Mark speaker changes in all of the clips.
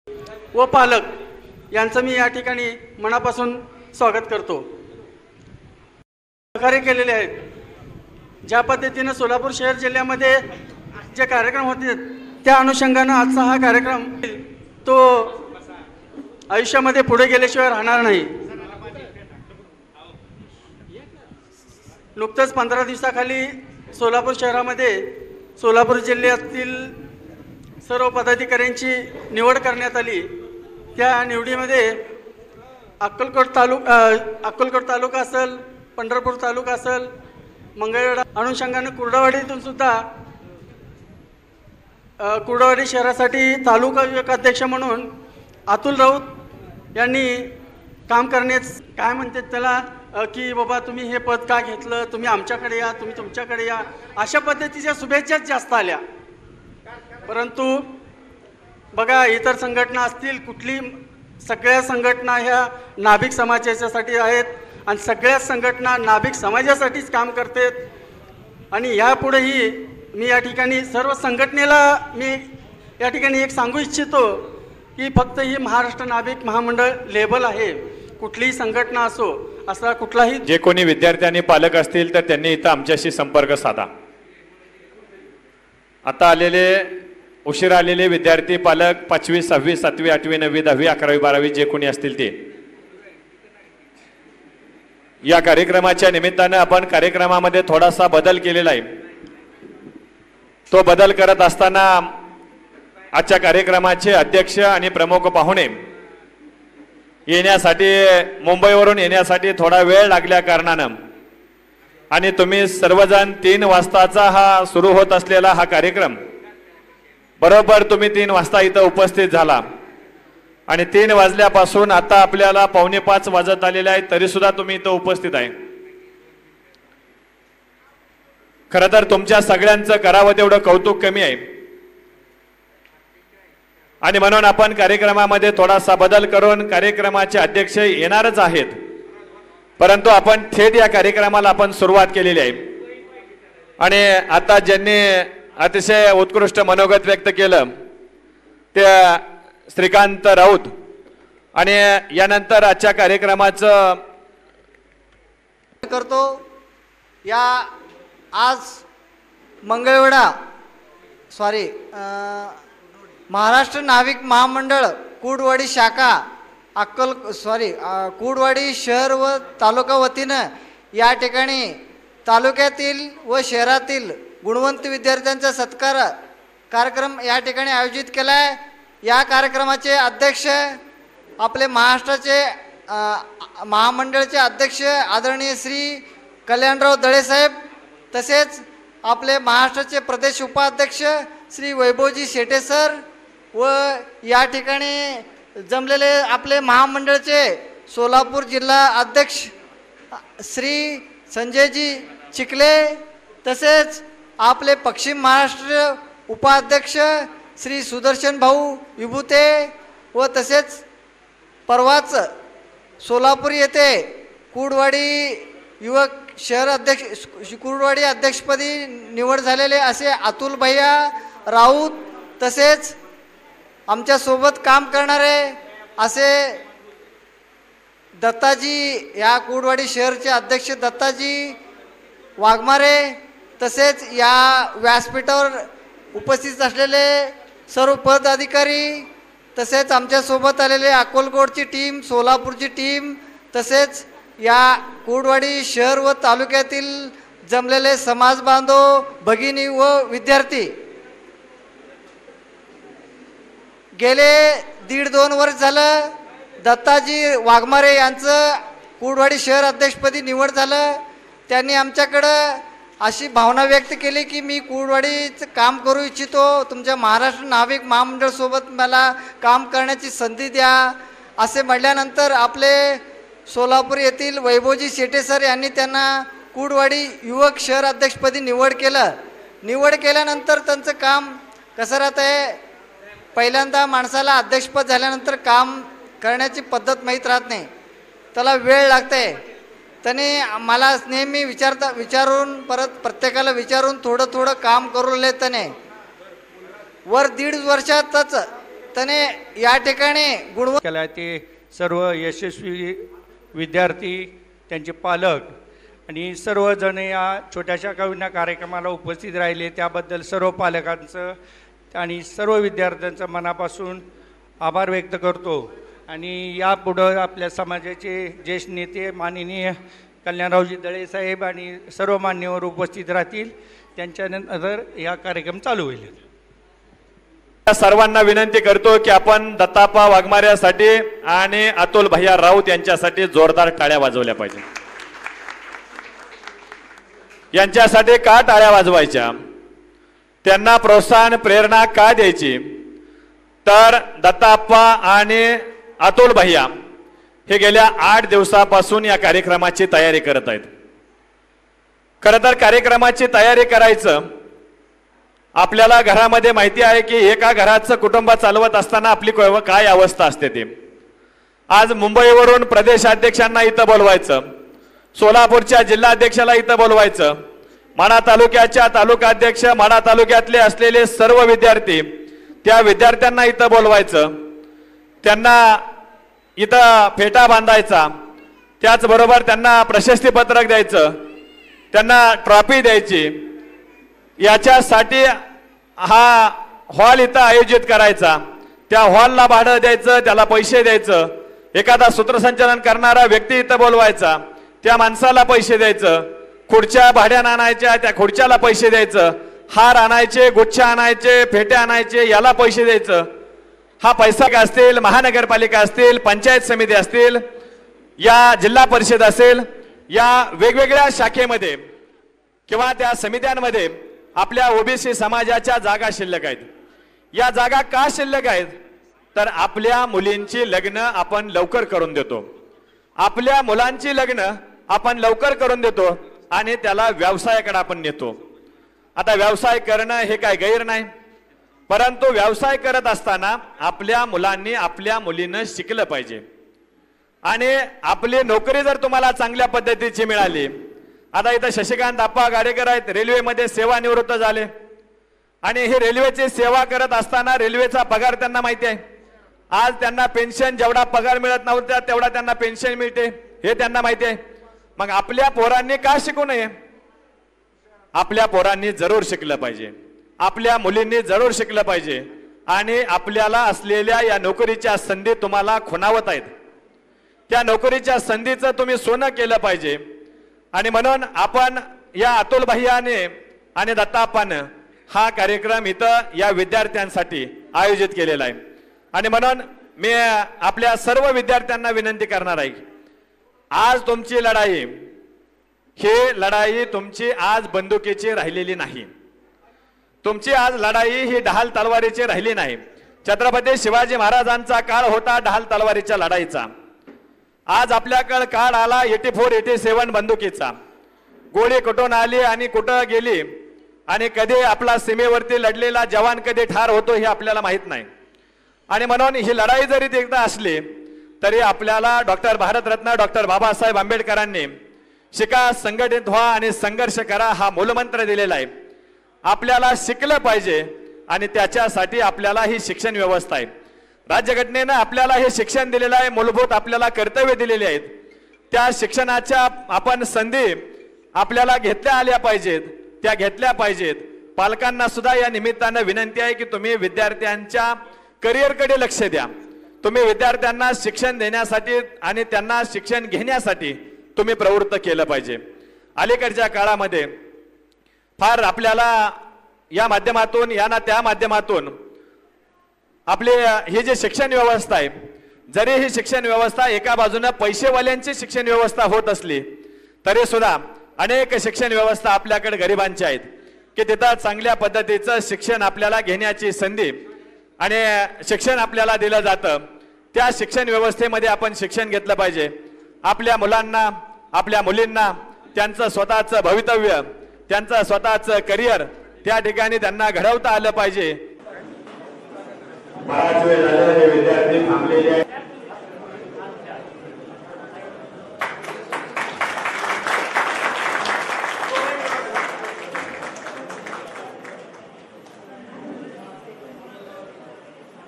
Speaker 1: व पालक यांचं मी या ठिकाणी मनापासून स्वागत करतो। सहकार्य केलेले आहेत। ज्या पद्धतीने सोलापूर शहर जिल्ह्यामध्ये जे कार्यक्रम होते त्या अनुषंगाने आजचा हा कार्यक्रम तो आयुष्यामध्ये पुढे गेल्याशिवाय राहणार नाही। नुकतंच 15 दिवसाखाली सोलापूर शहरामध्ये सोलापूर जिल्ह्यातील सर्व पदाधिकाऱ्यांची निवड करण्यात आली। त्या निवडीमध्ये अक्कलकोट तालुका असेल, पंढरपूर तालुका असेल, मंगळवेढा अनुषंगाने कुर्डवाडीतून सुद्धा कुर्डवाडी शहरासाठी तालुका विभाग अध्यक्ष म्हणून अतुल राऊत यांनी काम करण्यास काय म्हणतात त्याला की बाबा तुम्ही हे पद का घेतलं, तुम्ही आमच्याकडे या, तुम्ही तुमच्याकडे या, अशा पद्धतीच्या शुभेच्छाच जास्त आल्या। परंतु बघा इतर संघटना असतील, कुठली सगळ्या संघटना ह्या नाभिक समाजाच्यासाठी आहेत आणि सगळ्याच संघटना नाभिक समाजासाठीच काम करतात। आणि यापुढेही मी या ठिकाणी सर्व संघटनेला मी या ठिकाणी एक सांगू इच्छितो की फक्त ही महाराष्ट्र नाभिक महामंडळ लेबल आहे, कुठलीही संघटना असो, असा कुठलाही
Speaker 2: जे कोणी विद्यार्थी आणि पालक असतील तर त्यांनी इथं आमच्याशी संपर्क साधा। आता आलेले उशिरा आलेले विद्यार्थी पालक 5वी 6वी 7वी 8वी 9वी 10वी 11वी 12वी जे कोणी असतील ते या कार्यक्रमाच्या निमित्तानं आपण कार्यक्रमामध्ये थोडासा बदल केलेला आहे। तो बदल करत असताना आजच्या कार्यक्रमाचे अध्यक्ष आणि प्रमुख पाहुणे येण्यासाठी मुंबईवरून येण्यासाठी थोडा वेळ लागल्या कारणानं आणि तुम्ही सर्वजण 3 वाजताचा हा सुरू होत असलेला हा कार्यक्रम बरोबर तुम्ही 3 वाजता इथं उपस्थित झाला आणि 3 वाजल्यापासून आता आपल्याला 4:45 वाजत आलेले आहेत तरी सुद्धा तुम्ही इथं उपस्थित आहे। खरं तर तुमच्या सगळ्यांचं करावं तेवढं कौतुक कमी आहे आणि म्हणून आपण कार्यक्रमामध्ये थोडासा बदल करून कार्यक्रमाचे अध्यक्ष येणारच आहेत, परंतु आपण थेट या कार्यक्रमाला आपण सुरुवात केलेली आहे। आणि आता ज्यांनी अतिशय उत्कृष्ट मनोगत व्यक्त केलं ते श्रीकांत राऊत आणि यानंतर आजच्या कार्यक्रमाचं
Speaker 3: करतो। या आज मंगळवेढा महाराष्ट्र नाविक महामंडळ कुर्डवाडी शाखा कुर्डवाडी शहर व तालुका वतीनं या ठिकाणी तालुक्यातील व शहरातील गुणवंत विद्यार्थ्यांचा सत्कार कार्यक्रम या ठिकाणी आयोजित केला आहे। या कार्यक्रमाचे अध्यक्ष आपले महाराष्ट्राचे महामंडळाचे अध्यक्ष आदरणीय श्री कल्याणराव दळे साहेब, तसेच आपले महाराष्ट्राचे प्रदेश उपाध्यक्ष श्री वैभवजी शेटे सर व या ठिकाणी जमलेले आपले महामंडळाचे सोलापूर जिल्हा अध्यक्ष श्री संजयजी चिखले, तसेच आपले पश्चिम महाराष्ट्र उपाध्यक्ष श्री सुदर्शन भाऊ विभूते व तसेच परवाच सोलापूर येथे कुर्डवाडी युवक शहर अध्यक्ष कुर्डवाडी अध्यक्षपदी निवड झालेले असे अतुल भैया राऊत, तसेच आमच्यासोबत काम करणारे असे दत्ताजी, या कुर्डवाडी शहरचे अध्यक्ष दत्ताजी वाघमारे, तसेच या व्यासपीठावर उपस्थित असलेले सर्व पदाधिकारी, तसेच आमच्यासोबत आलेले अक्कलकोटची टीम, सोलापूरची टीम, तसेच या कुर्डवाडी शहर व तालुक्यातील जमलेले समाज बांधव, भगिनी व विद्यार्थी, गेले 1.5-2 वर्ष झालं दत्ताजी वाघमारे यांचं कुर्डवाडी शहर अध्यक्षपदी निवड झालं। त्यांनी आमच्याकडं अशी भावना व्यक्त केली की मी कुर्डवाडीचं काम करू इच्छितो, तुमच्या महाराष्ट्र नाविक महामंडळासोबत मला काम करण्याची संधी द्या असे म्हटल्यानंतर आपले सोलापूर येथील वैभवजी शेटे सर यांनी त्यांना कुर्डवाडी युवक शहर अध्यक्षपदी निवड केलं। निवड केल्यानंतर त्यांचं काम कसं राहतं आहे, पहिल्यांदा माणसाला अध्यक्षपद झाल्यानंतर काम करण्याची पद्धत माहीत राहत नाही, त्याला वेळ लागते। त्याने मला नेहमी विचारून परत प्रत्येकाला विचारून थोडं काम करू लागले। त्याने वर 1.5 वर्षातच तने या ठिकाणी
Speaker 4: केला ते सर्व यशस्वी विद्यार्थी, त्यांचे पालक आणि सर्वजण या छोट्याशा कविना कार्यक्रमाला उपस्थित राहिले त्याबद्दल सर्व पालकांचं आणि सर्व विद्यार्थ्यांचं मनापासून आभार व्यक्त करतो. आणि यापुढं आपल्या समाजाचे ज्येष्ठ नेते माननीय कल्याणरावजी दळे साहेब आणि सर्व मान्यवर उपस्थित राहतील. त्यांच्यानंतर हा कार्यक्रम चालू होईल.
Speaker 2: सर्वांना विनंती करतो की आपण दत्ताप्पा वाघमाऱ्यासाठी आणि अतुल भैया राऊत यांच्यासाठी जोरदार टाळ्या वाजवल्या पाहिजे. यांच्यासाठी का टाळ्या वाजवायच्या, त्यांना प्रोत्साहन प्रेरणा का द्यायची, तर दत्ताप्पा आणि अतुल भैया हे गेल्या 8 दिवसापासून या कार्यक्रमाची तयारी करत आहेत. खरं तर कार्यक्रमाची तयारी करायचं आपल्याला घरामध्ये माहिती आहे की एका घराचं कुटुंब चालवत असताना आपली काय अवस्था असते ते. आज मुंबईवरून प्रदेशाध्यक्षांना इथं बोलवायचं, सोलापूरच्या जिल्हाध्यक्षाला इथं बोलवायचं, माढा तालुक्याच्या तालुकाध्यक्ष, माढा तालुक्यातले असलेले सर्व विद्यार्थी, त्या विद्यार्थ्यांना इथं बोलवायचं, त्यांना इथं फेटा बांधायचा, त्याचबरोबर त्यांना प्रशस्तीपत्रक द्यायचं, त्यांना ट्रॉफी द्यायची. याच्यासाठी हा हॉल इथं आयोजित करायचा. त्या हॉलला भाडं द्यायचं, त्याला पैसे द्यायचं, एखादा सूत्रसंचालन करणारा व्यक्ती इथं बोलवायचा, त्या माणसाला पैसे द्यायचं, खुर्च्या भाड्यानं आणायच्या, त्या खुर्च्याला पैसे द्यायचं, हार आणायचे, गुच्छ आणायचे, फेटे आणायचे, याला पैसे द्यायचं. हा पैसा असतील, महानगरपालिका असतील, पंचायत समिती असतील, या जिल्हा परिषद असेल, या वेगवेगळ्या शाखेमध्ये किंवा त्या समित्यांमध्ये आपल्या ओबीसी समाजाच्या जागा शिल्लक आहेत. या जागा का शिल्लक आहेत, तर आपल्या मुलींची लग्न आपण लवकर करून देतो, आपल्या मुलांची लग्न आपण लवकर करून देतो आणि त्याला व्यवसायाकडे आपण नेतो. आता व्यवसाय करणं हे काय गैर नाही, परंतु व्यवसाय करत असताना आपल्या मुलांनी आपल्या मुलीनं शिकलं पाहिजे. आणि आपली नोकरी जर तुम्हाला चांगल्या पद्धतीची मिळाली, आता इथं शशिकांत आप्पा गाडेकर आहेत, रेल्वेमध्ये सेवानिवृत्त झाले आणि हे रेल्वेची सेवा करत असताना रेल्वेचा पगार त्यांना माहिती आहे. आज त्यांना पेन्शन जेवढा पगार मिळत नव्हता तेवढा त्यांना पेन्शन मिळते हे त्यांना माहिती आहे. मग आपल्या पोरांनी का शिकू नये? आपल्या पोरांनी जरूर शिकलं पाहिजे, आपल्या मुलींनी जरूर शिकलं पाहिजे. आणि आपल्याला असलेल्या या नोकरीच्या संधी तुम्हाला खुणावत आहेत, त्या नोकरीच्या संधीचं तुम्ही सोनं केलं पाहिजे. आणि म्हणून आपण या अतुल भैयाने आणि दत्ताप्पानं हा कार्यक्रम इथं या विद्यार्थ्यांसाठी आयोजित केलेला आहे. आणि म्हणून मी आपल्या सर्व विद्यार्थ्यांना विनंती करणार आहे, आज तुमची लढाई, ही लढाई तुमची आज बंदुकीची राहिलेली नाही, तुमची आज लढाई ही ढाल तलवारीची राहिली नाही. छत्रपती शिवाजी महाराजांचा काळ होता ढाल तलवारीच्या लढाईचा. आज आपल्याकडे काळ आला 84-87 बंदुकीचा. गोळी कुठून आली आणि कुठं गेली आणि कधी आपला सीमेवरती लढलेला जवान कधी ठार होतो हे आपल्याला माहित नाही. आणि म्हणून ही लढाई जरी एकदा असली तरी आपल्याला डॉक्टर भारतरत्न डॉक्टर बाबासाहेब आंबेडकरांनी शिका, संघटित व्हा आणि संघर्ष करा हा मूलमंत्र दिलेला आहे. आपल्याला शिकलं पाहिजे आणि त्याच्यासाठी आपल्याला ही शिक्षण व्यवस्था आहे. राज्यघटनेनं आपल्याला हे शिक्षण दिलेलं आहे, मूलभूत आपल्याला कर्तव्य दिलेले आहेत. त्या शिक्षणाच्या आपण संधी आपल्याला घेतल्या आल्या पाहिजेत, त्या घेतल्या पाहिजेत. पालकांना सुद्धा या निमित्तानं विनंती आहे की तुम्ही विद्यार्थ्यांच्या करिअरकडे लक्ष द्या. तुम्ही विद्यार्थ्यांना शिक्षण देण्यासाठी आणि त्यांना शिक्षण घेण्यासाठी तुम्ही प्रवृत्त केलं पाहिजे. अलीकडच्या काळामध्ये फार आपल्याला या माध्यमातून या ना त्या माध्यमातून आपली ही जी शिक्षण व्यवस्था आहे, जरी ही शिक्षण व्यवस्था एका बाजूने पैसेवाल्यांची शिक्षण व्यवस्था होत असली तरी सुद्धा अनेक शिक्षण व्यवस्था आपल्याकडे गरिबांच्या आहेत की तिथं चांगल्या पद्धतीचं शिक्षण आपल्याला घेण्याची संधी आणि शिक्षण आपल्याला दिलं जातं. त्या शिक्षण व्यवस्थेमध्ये आपण शिक्षण घेतलं पाहिजे. आपल्या मुलांना, आपल्या मुलींना त्यांचं स्वतःचं भवितव्य, त्यांचं स्वतःचं करिअर त्या ठिकाणी त्यांना घडवता आलं पाहिजे.
Speaker 5: बराच वेळ झाला हे विद्यार्थी थांबलेले आहेत.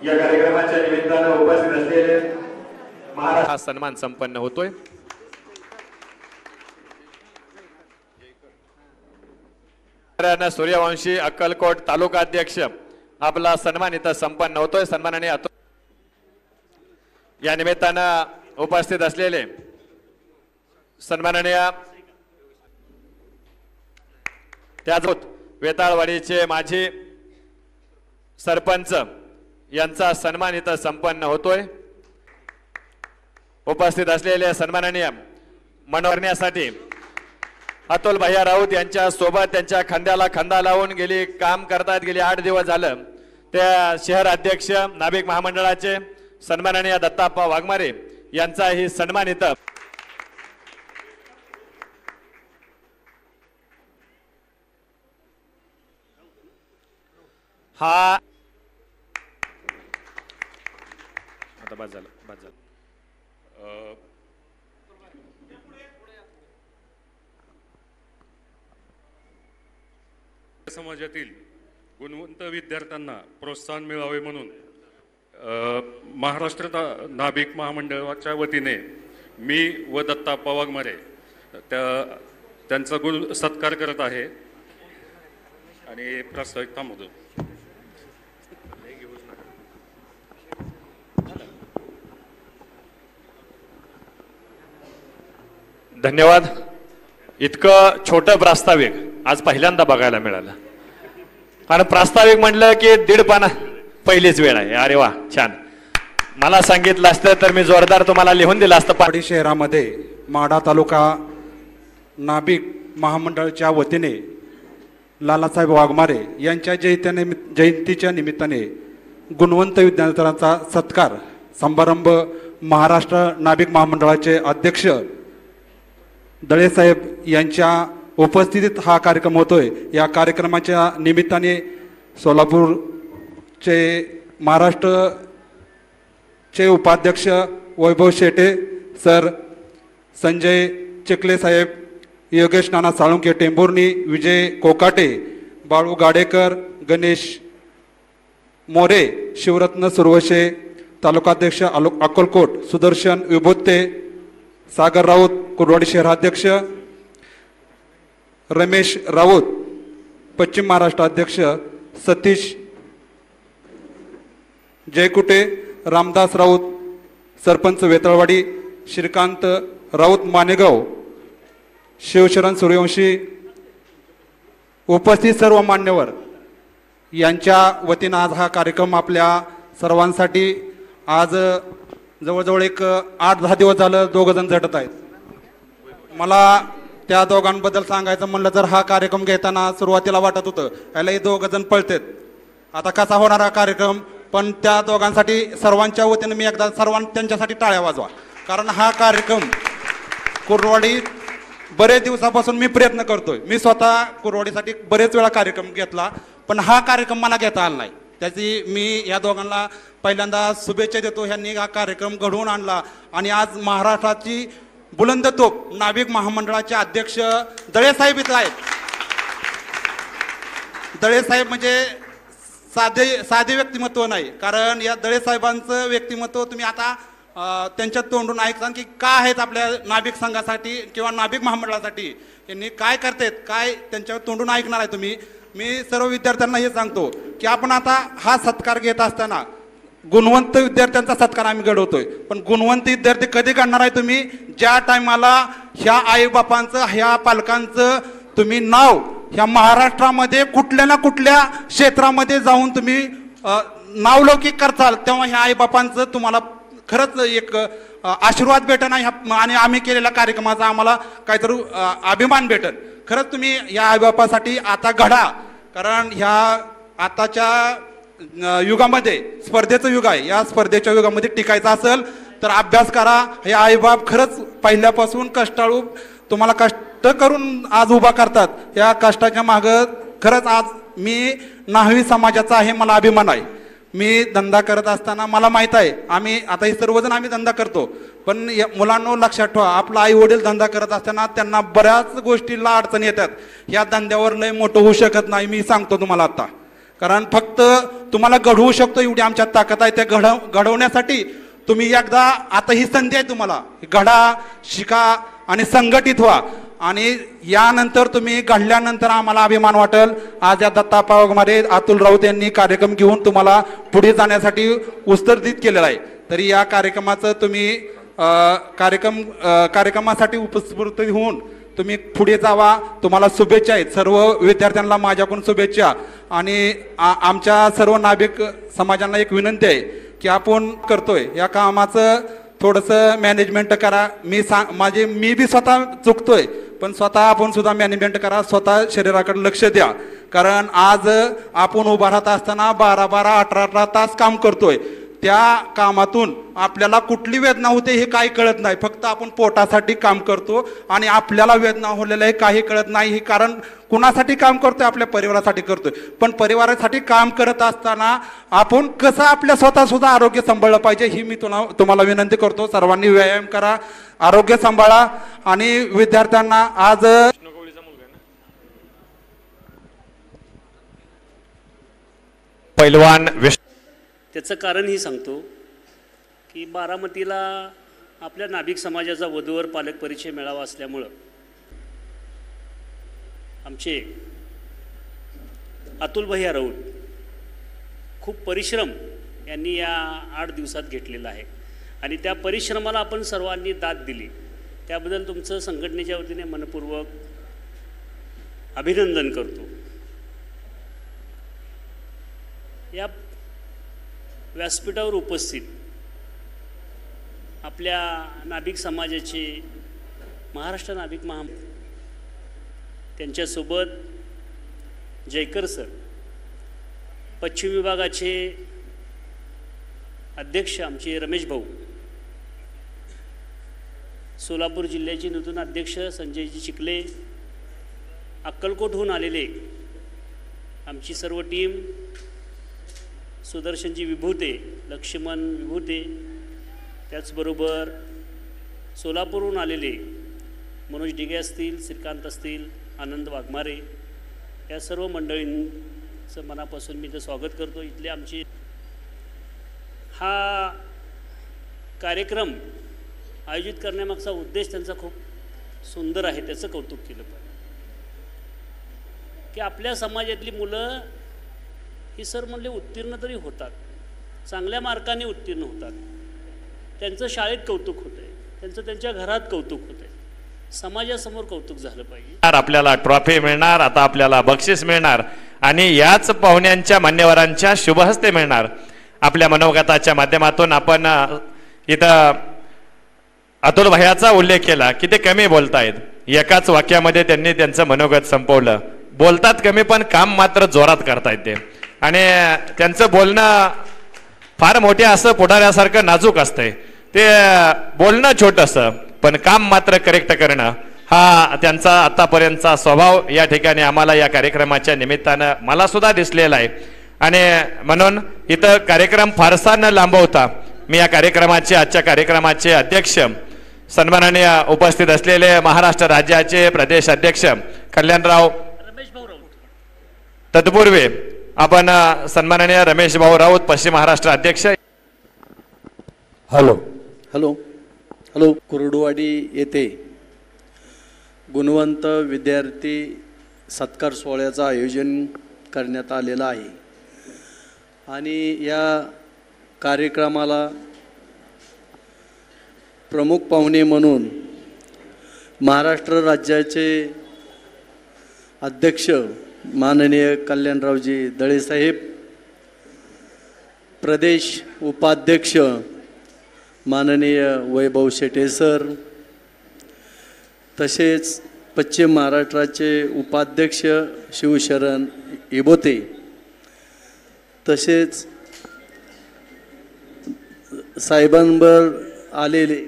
Speaker 5: या कार्यक्रमाच्या निमित्तानं उपस्थित असलेले महाराष्ट्र
Speaker 2: हा सन्मान संपन्न होतोय. सूर्यवंशी अक्कलकोट तालुका अध्यक्ष आपला सन्मान इथं संपन्न होतोय. सन्मानाने या निमित्तानं उपस्थित असलेले सन्माननीय त्याचबरोबर वेताळवाडीचे माजी सरपंच यांचा सन्मान इथं संपन्न होतोय. उपस्थित असलेले सन्माननीय मनोरण्यासाठी अतुल भैया राऊत यांच्या सोबत त्यांच्या खांद्याला खांदा लावून गेली काम करतात. गेली 8 दिवस झालं त्या शहर अध्यक्ष नाभिक महामंडळाचे सन्माननीय दत्ताप्पा वाघमारे यांचाही सन्मान इथं हा आता बाद झालं.
Speaker 6: समाजातील गुणवंत विद्यार्थ्यांना प्रोत्साहन मिळावे म्हणून महाराष्ट्र नाभिक महामंडळाच्या वतीने मी व दत्ताप्पा वाघमारे त्यांचा गुण सत्कार करत आहे आणि प्रास्ताविक थांबवतो.
Speaker 2: धन्यवाद. इतकं छोटं प्रास्ताविक आज पहिल्यांदा बघायला मिळालं. कारण प्रास्ताविक म्हणलं की 1.5 पाना पहिलीच वेळ आहे. अरे वा, छान. मला सांगितलं असतं तर मी जोरदार तुम्हाला लिहून दिलं असतं.
Speaker 7: पाडी शहरामध्ये माढा तालुका नाभिक महामंडळाच्या वतीने लालासाहेब वाघमारे यांच्या जयंतीच्या निमित्ताने गुणवंत विद्यार्थ्यांचा सत्कार समारंभ महाराष्ट्र नाभिक महामंडळाचे अध्यक्ष दळेसाहेब यांच्या उपस्थितीत हा कार्यक्रम होतोय. या कार्यक्रमाच्या निमित्ताने सोलापूरचे महाराष्ट्रचे उपाध्यक्ष वैभव शेटे सर, संजय चिखले साहेब, योगेश नाना साळुंके टेंभुर्णी, विजय कोकाटे, बाळू गाडेकर, गणेश मोरे, शिवरत्न सुरवशे, तालुकाध्यक्ष अक्कलकोट सुदर्शन विभूते, सागर राऊत कुर्डवाडी शहराध्यक्ष, रमेश राऊत पश्चिम महाराष्ट्र अध्यक्ष, सतीश जयकुटे, रामदास राऊत सरपंच वेताळवाडी, श्रीकांत राऊत मानेगाव, शिवशरण सूर्यवंशी, उपस्थित सर्व मान्यवर यांच्या वतीनं आज हा कार्यक्रम आपल्या सर्वांसाठी आज जवळजवळ 8-10 दिवस झालं 2 जण झटत आहेत. मला त्या दोघांबद्दल सांगायचं म्हणलं तर हा कार्यक्रम घेताना सुरुवातीला वाटत होतं याला हे 2 जण पळतेत, आता कसा होणार हा कार्यक्रम. पण त्या दोघांसाठी सर्वांच्या वतीनं मी एकदा त्यांच्यासाठी टाळ्या वाजवा. कारण हा कार्यक्रम कुर्डवाडी बरेच दिवसापासून मी प्रयत्न करतोय. मी स्वतः कुर्डवाडीसाठी बरेच वेळा कार्यक्रम घेतला, पण हा कार्यक्रम मला घेता आला नाही. त्याची मी या दोघांना पहिल्यांदा शुभेच्छा देतो. ह्यांनी हा कार्यक्रम घडवून आणला आणि आज महाराष्ट्राची बुलंद तोप नाभिक महामंडळाचे अध्यक्ष दळेसाहेब इथं आहेत. दळेसाहेब म्हणजे साधे व्यक्तिमत्व नाही, कारण या दळेसाहेबांचं व्यक्तिमत्व तुम्ही आता त्यांच्या तोंडून ऐकता की काय आहेत आपल्या नाभिक संघासाठी किंवा नाभिक महामंडळासाठी यांनी काय करतात, काय त्यांच्या तोंडून ऐकणार आहे तुम्ही. मी सर्व विद्यार्थ्यांना हे सांगतो की आपण आता हा सत्कार घेत असताना गुणवंत विद्यार्थ्यांचा सत्कार आम्ही घडवतोय, पण गुणवंत विद्यार्थी कधी घडणार आहे तुम्ही ज्या टायमाला ह्या आईबापांचं ह्या पालकांचं तुम्ही नाव ह्या महाराष्ट्रामध्ये कुठल्या ना कुठल्या क्षेत्रामध्ये जाऊन तुम्ही नावलौकिक करताल, तेव्हा ह्या आईबापांचं तुम्हाला खरंच एक आशीर्वाद भेटन आणि आम्ही केलेल्या कार्यक्रमाचा आम्हाला काहीतरी अभिमान भेटन. खरंच तुम्ही या आईबापासाठी आता घडा, कारण ह्या आताच्या युगामध्ये स्पर्धेचं युग आहे. या स्पर्धेच्या युगामध्ये टिकायचं असेल तर अभ्यास करा. हे आईबाप खरंच पहिल्यापासून कष्टाळू तुम्हाला कष्ट करून आज उभा करतात. या कष्टाच्या मागं खरंच आज मी न्हावी समाजाचा आहे, मला अभिमान आहे. मी धंदा करत असताना मला माहीत आहे, आम्ही आता हे सर्वजण आम्ही धंदा करतो, पण मुलांनो लक्षात ठेवा, आपला आई वडील धंदा करत असताना त्यांना बऱ्याच गोष्टीला अडचणी येतात. या धंद्यावर लय मोठं होऊ शकत नाही, मी सांगतो तुम्हाला आता. कारण फक्त तुम्हाला घडवू शकतो एवढी आमच्यात ताकद आहे. त्या घडवण्यासाठी तुम्ही एकदा आता ही संधी आहे तुम्हाला, घडा, शिका आणि संघटित व्हा. आणि यानंतर तुम्ही घडल्यानंतर आम्हाला अभिमान वाटेल. आज या दत्ताप्पा वाघमारे, अतुल राऊत यांनी कार्यक्रम घेऊन तुम्हाला पुढे जाण्यासाठी उत्सर्जित केलेला आहे. तरी या कार्यक्रमाचं तुम्ही कार्यक्रमासाठी उपस्फूर्त होऊन तुम्ही पुढे जावा. तुम्हाला शुभेच्छा आहेत. सर्व विद्यार्थ्यांना माझ्याकडून शुभेच्छा. आणि आमच्या सर्व नाभिक समाजांना एक विनंती आहे की आपण करतोय या कामाचं थोडंसं मॅनेजमेंट करा. मी बी स्वतः चुकतोय, पण स्वतः आपण सुद्धा मॅनेजमेंट करा. स्वतः शरीराकडे लक्ष द्या. कारण आज आपण उभा राहत असताना 12-12, 18-18 तास काम करतोय. त्या कामातून आपल्याला कुठली वेदना होते हे काही कळत नाही. फक्त आपण पोटासाठी काम करतो आणि आपल्याला वेदना होलेलं आहे काही कळत नाही. हे कारण कुणासाठी काम करतोय? आपल्या परिवारासाठी करतोय. पण परिवारासाठी काम करत असताना आपण कसं आपल्या स्वतः सुद्धा आरोग्य सांभाळलं पाहिजे ही मी तुम्हाला विनंती करतो. सर्वांनी व्यायाम करा, आरोग्य सांभाळा. आणि विद्यार्थ्यांना आज
Speaker 2: पैलवान
Speaker 8: त्याचं कारणही सांगतो की बारामतीला आपल्या नाभिक समाजाचा वधूवर पालक परिचय मेळावा असल्यामुळं आमचे अतुल भैया राऊत खूप परिश्रम यांनी या 8 दिवसात घेतलेला आहे. आणि त्या परिश्रमाला आपण सर्वांनी दाद दिली. त्याबद्दल तुमचं संघटनेच्या वतीने मनपूर्वक अभिनंदन करतो. या व्यासपीठावर उपस्थित आपल्या नाभिक समाजाचे महाराष्ट्र नाभिक त्यांच्यासोबत जयकर सर, पश्चिम विभागाचे अध्यक्ष आमचे रमेश भाऊ, सोलापूर जिल्ह्याचे नूतन अध्यक्ष संजयजी चिखले, अक्कलकोटहून आलेले आमची सर्व टीम, सुदर्शनजी विभूते, लक्ष्मण विभूते, त्याचबरोबर सोलापूरहून आलेले मनोज डिगे असतील, श्रीकांत असतील, आनंद वाघमारे, या सर्व मंडळींचं मनापासून मी स्वागत करतो. इथले आमचे हा कार्यक्रम आयोजित करण्यामागचा उद्देश त्यांचा खूप सुंदर आहे, त्याचं कौतुक केलं पाहिजे. की आपल्या समाजातली मुलं ही सर म्हणले उत्तीर्ण तरी होतात, चांगल्या मार्काने उत्तीर्ण होतात, त्यांचं शाळेत कौतुक होतं आहे, त्यांचं त्यांच्या घरात कौतुक होतं आहे, समाजासमोर कौतुक झालं पाहिजे.
Speaker 2: आपल्याला ट्रॉफी मिळणार, आता आपल्याला बक्षीस मिळणार आणि याच पाहुण्यांच्या मान्यवरांच्या शुभहस्ते मिळणार. आपल्या मनोगताच्या माध्यमातून आपण इथं अतुल भैयाचा उल्लेख केला की ते कमी बोलतायत. एकाच वाक्यामध्ये त्यांनी त्यांचं मनोगत संपवलं. बोलतात कमी पण काम मात्र जोरात करतायत ते. आणि त्यांचं बोलणं फार मोठे असं पुढाऱ्यासारखं नाजूक असतंय. ते बोलणं छोटंसं पण काम मात्र करेक्ट करणं हा त्यांचा आतापर्यंतचा स्वभाव या ठिकाणी आम्हाला या कार्यक्रमाच्या निमित्तानं मला सुद्धा दिसलेला आहे. आणि म्हणून इथं कार्यक्रम फारसा न लांबवता मी या कार्यक्रमाचे आजच्या कार्यक्रमाचे अध्यक्ष सन्माननीय उपस्थित असलेले महाराष्ट्र राज्याचे प्रदेश अध्यक्ष कल्याणराव
Speaker 8: रमेश भाऊ राऊत,
Speaker 2: तत्पूर्वी आपण सन्माननीय रमेश भाऊ राऊत पश्चिम महाराष्ट्र अध्यक्ष.
Speaker 9: हॅलो हॅलो हॅलो कुर्डुवाडी येथे गुणवंत विद्यार्थी सत्कार सोहळ्याचं आयोजन करण्यात आलेलं आहे. आणि या कार्यक्रमाला प्रमुख पाहुणे म्हणून महाराष्ट्र राज्याचे अध्यक्ष माननीय कल्याणरावजी दळेसाहेब, प्रदेश उपाध्यक्ष माननीय वैभव शेटे सर, तसेच पश्चिम महाराष्ट्राचे उपाध्यक्ष शिवशरण इबोते, तसेच साहेबांवर आलेले